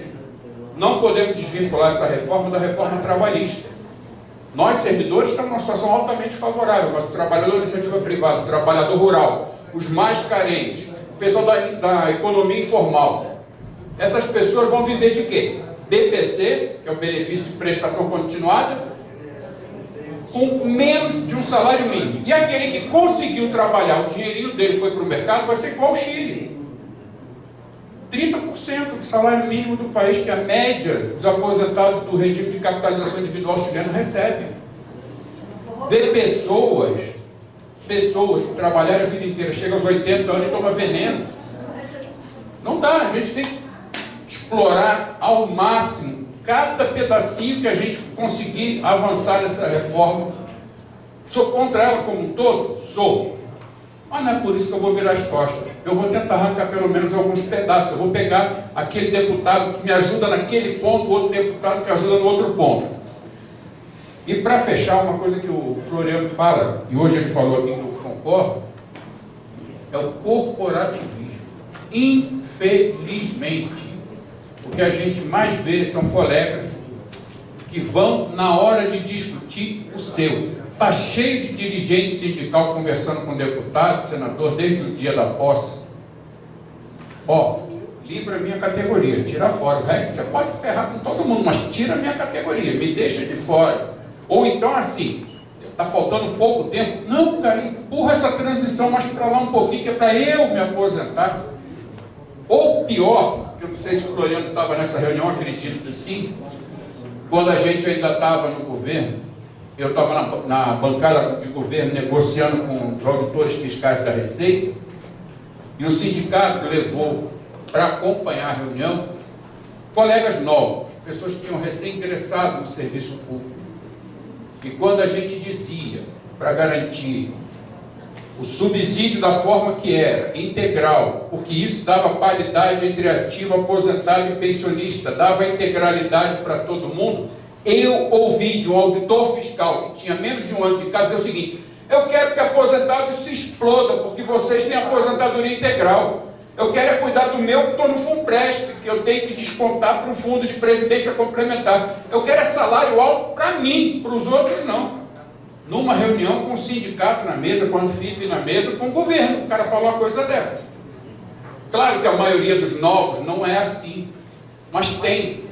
não podemos desvincular essa reforma da reforma trabalhista. Nós, servidores, estamos numa situação altamente favorável, mas o trabalhador da iniciativa privada, o trabalhador rural, os mais carentes, o pessoal da economia informal, essas pessoas vão viver de quê? BPC, que é o benefício de prestação continuada, com menos de um salário mínimo. E aquele que conseguiu trabalhar, o dinheirinho dele foi para o mercado, vai ser igual ao Chile. 30% do salário mínimo do país, que a média dos aposentados do regime de capitalização individual chileno recebe. Ver pessoas que trabalharam a vida inteira, chegam aos 80 anos e tomam veneno. Não dá, a gente tem que explorar ao máximo cada pedacinho que a gente conseguir avançar nessa reforma. Sou contra ela como um todo? Sou. Mas não é por isso que eu vou virar as costas. Eu vou tentar arrancar pelo menos alguns pedaços. Eu vou pegar aquele deputado que me ajuda naquele ponto, o outro deputado que ajuda no outro ponto. E para fechar, uma coisa que o Floriano fala, e hoje ele falou aqui que eu concordo, é o corporativismo. Infelizmente, o que a gente mais vê são colegas que vão na hora de discutir o seu. Está cheio de dirigente sindical conversando com deputado, senador, desde o dia da posse. Livra a minha categoria, tira fora. O resto você pode ferrar com todo mundo, mas tira a minha categoria, me deixa de fora. Ou então assim, está faltando pouco tempo. Não, cara, empurra essa transição mais para lá um pouquinho, que é para eu me aposentar. Ou pior, que eu não sei se o Floriano estava nessa reunião, acredito que sim, quando a gente ainda estava no governo, eu estava na bancada de governo negociando com os auditores fiscais da Receita, e o sindicato levou para acompanhar a reunião colegas novos, pessoas que tinham recém-ingressado no serviço público. E quando a gente dizia, para garantir o subsídio da forma que era, integral, porque isso dava paridade entre ativo, aposentado e pensionista, dava integralidade para todo mundo, eu ouvi de um auditor fiscal que tinha menos de um ano de casa dizer o seguinte: eu quero que aposentado se exploda, porque vocês têm aposentadoria integral. Eu quero é cuidar do meu, que estou no FUNPRESP, que eu tenho que descontar para o fundo de previdência complementar. Eu quero é salário alto para mim, para os outros não. Numa reunião com o sindicato na mesa, com a Anfip na mesa, com o governo, o cara falou uma coisa dessa. Claro que a maioria dos novos não é assim, mas tem.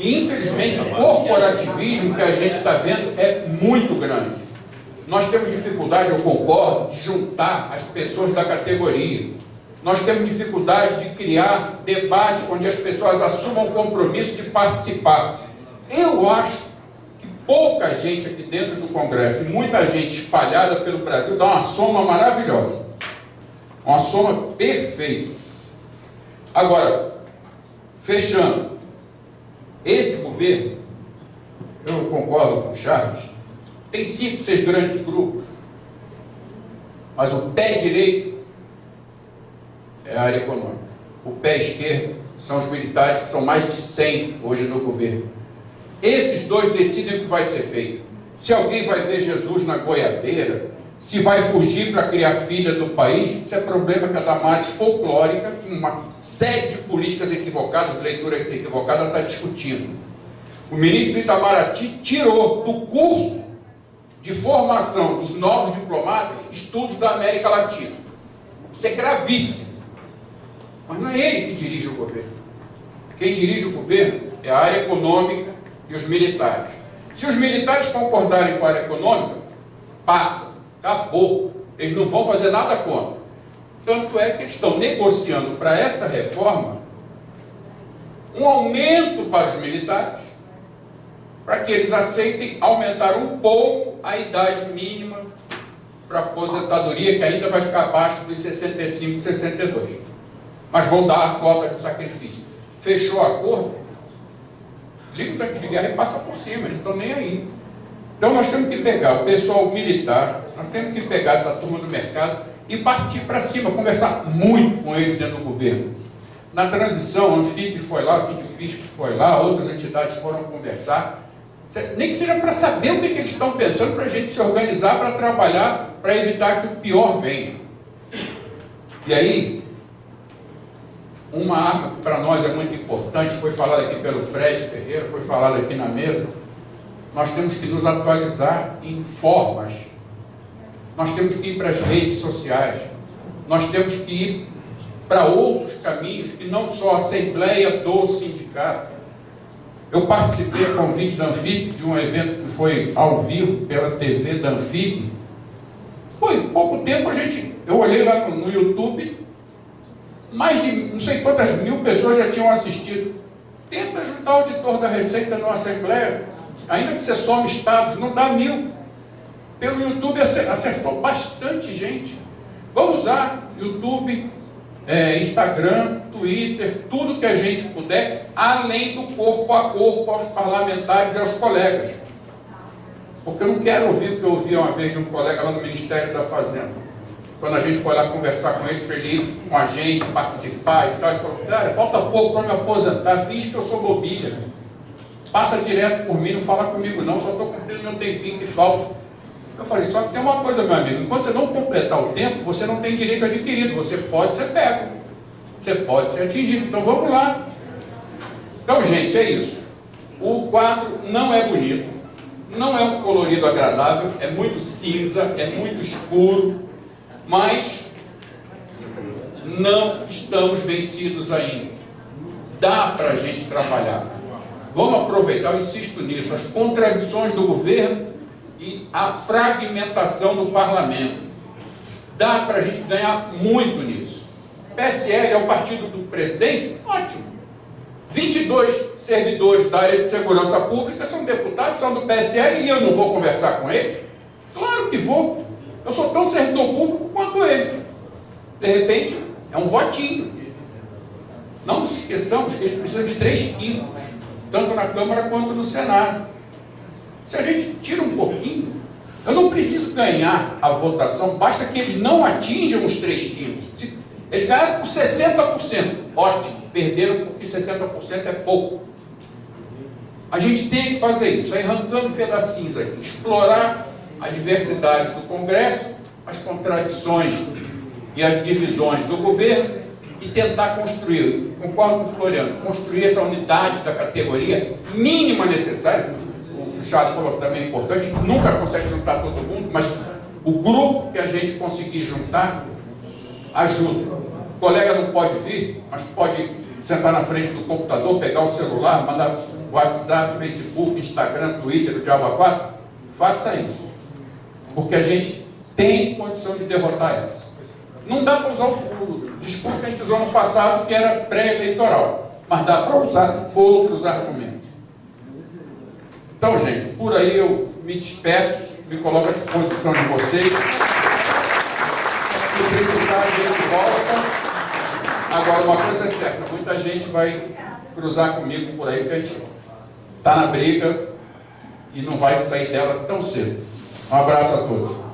E, infelizmente, o corporativismo que a gente está vendo é muito grande. Nós temos dificuldade, eu concordo, de juntar as pessoas da categoria. Nós temos dificuldade de criar debates onde as pessoas assumam o compromisso de participar. Eu acho que pouca gente aqui dentro do Congresso e muita gente espalhada pelo Brasil dá uma soma maravilhosa. Uma soma perfeita. Agora, fechando, esse governo, eu concordo com o Charles, tem 5, 6 grandes grupos, mas o pé direito é a área econômica. O pé esquerdo são os militares, que são mais de 100 hoje no governo. Esses dois decidem o que vai ser feito. Se alguém vai ver Jesus na goiabeira, se vai fugir para criar filha do país, isso é problema que a Damares folclórica, uma série de políticas equivocadas, leitura equivocada, está discutindo. O ministro Itamaraty tirou do curso de formação dos novos diplomatas estudos da América Latina. Isso é gravíssimo. Mas não é ele que dirige o governo. Quem dirige o governo é a área econômica e os militares. Se os militares concordarem com a área econômica, passa. Acabou. Eles não vão fazer nada contra. Tanto é que eles estão negociando para essa reforma um aumento para os militares, para que eles aceitem aumentar um pouco a idade mínima para a aposentadoria, que ainda vai ficar abaixo dos 65, 62. Mas vão dar a cota de sacrifício. Fechou o acordo, liga o tanque de guerra e passa por cima, eles não estão nem aí. Então nós temos que pegar o pessoal militar, nós temos que pegar essa turma do mercado e partir para cima, conversar muito com eles dentro do governo. Na transição, a Anfip foi lá, a Sindifisc foi lá, outras entidades foram conversar, nem que seja para saber o que eles estão pensando, para a gente se organizar, para trabalhar, para evitar que o pior venha. E aí, uma arma que para nós é muito importante, foi falada aqui pelo Fred Ferreira, foi falada aqui na mesa, nós temos que nos atualizar em formas, nós temos que ir para as redes sociais, nós temos que ir para outros caminhos, que não só a assembleia do sindicato. Eu participei a convite da Anfip de um evento que foi ao vivo pela TV da Anfip. Foi em pouco tempo eu olhei lá no YouTube, mais de não sei quantas mil pessoas já tinham assistido. Tenta ajudar o auditor da Receita numa assembleia, ainda que você some estados, não dá 1000. Pelo YouTube acertou bastante gente. Vamos usar YouTube, Instagram, Twitter, tudo que a gente puder, além do corpo a corpo aos parlamentares e aos colegas. Porque eu não quero ouvir o que eu ouvi uma vez de um colega lá no Ministério da Fazenda. Quando a gente foi lá conversar com ele, para ele ir com a gente, participar e tal, ele falou: cara, falta pouco para me aposentar, finge que eu sou mobília. Passa direto por mim, não fala comigo não, só estou cumprindo meu tempinho que falta. Eu falei: só que tem uma coisa, meu amigo, enquanto você não completar o tempo, você não tem direito adquirido, você pode ser pego, você pode ser atingido, então vamos lá. Então, gente, é isso. O quadro não é bonito, não é um colorido agradável, é muito cinza, é muito escuro, mas não estamos vencidos ainda. Dá para a gente trabalhar. Vamos aproveitar, eu insisto nisso, as contradições do governo e a fragmentação do parlamento. Dá para a gente ganhar muito nisso. PSL é o partido do presidente? Ótimo. 22 servidores da área de segurança pública são deputados, são do PSL, e eu não vou conversar com eles? Claro que vou. Eu sou tão servidor público quanto ele. De repente, é um votinho. Não nos esqueçamos que eles precisam de 3/5, tanto na Câmara quanto no Senado. Se a gente tira um pouquinho, eu não preciso ganhar a votação, basta que eles não atinjam os 3/5. Eles ganharam por 60%, ótimo, perderam porque 60% é pouco. A gente tem que fazer isso, aí arrancando pedacinhos aí, explorar a diversidade do Congresso, as contradições e as divisões do governo e tentar construir, concordo com o Floriano, construir essa unidade da categoria mínima necessária. O Charles falou que também é importante, a gente nunca consegue juntar todo mundo, mas o grupo que a gente conseguir juntar ajuda. O colega não pode vir, mas pode sentar na frente do computador, pegar o celular, mandar WhatsApp, Facebook, Instagram, Twitter, o Diabo a 4, faça isso. Porque a gente tem condição de derrotar essa. Não dá para usar o discurso que a gente usou no passado, que era pré-eleitoral, mas dá para usar outros argumentos. Então, gente, por aí eu me despeço, me coloco à disposição de vocês. Se precisar, a gente volta. Agora, uma coisa é certa, muita gente vai cruzar comigo por aí, porque a gente está na briga e não vai sair dela tão cedo. Um abraço a todos.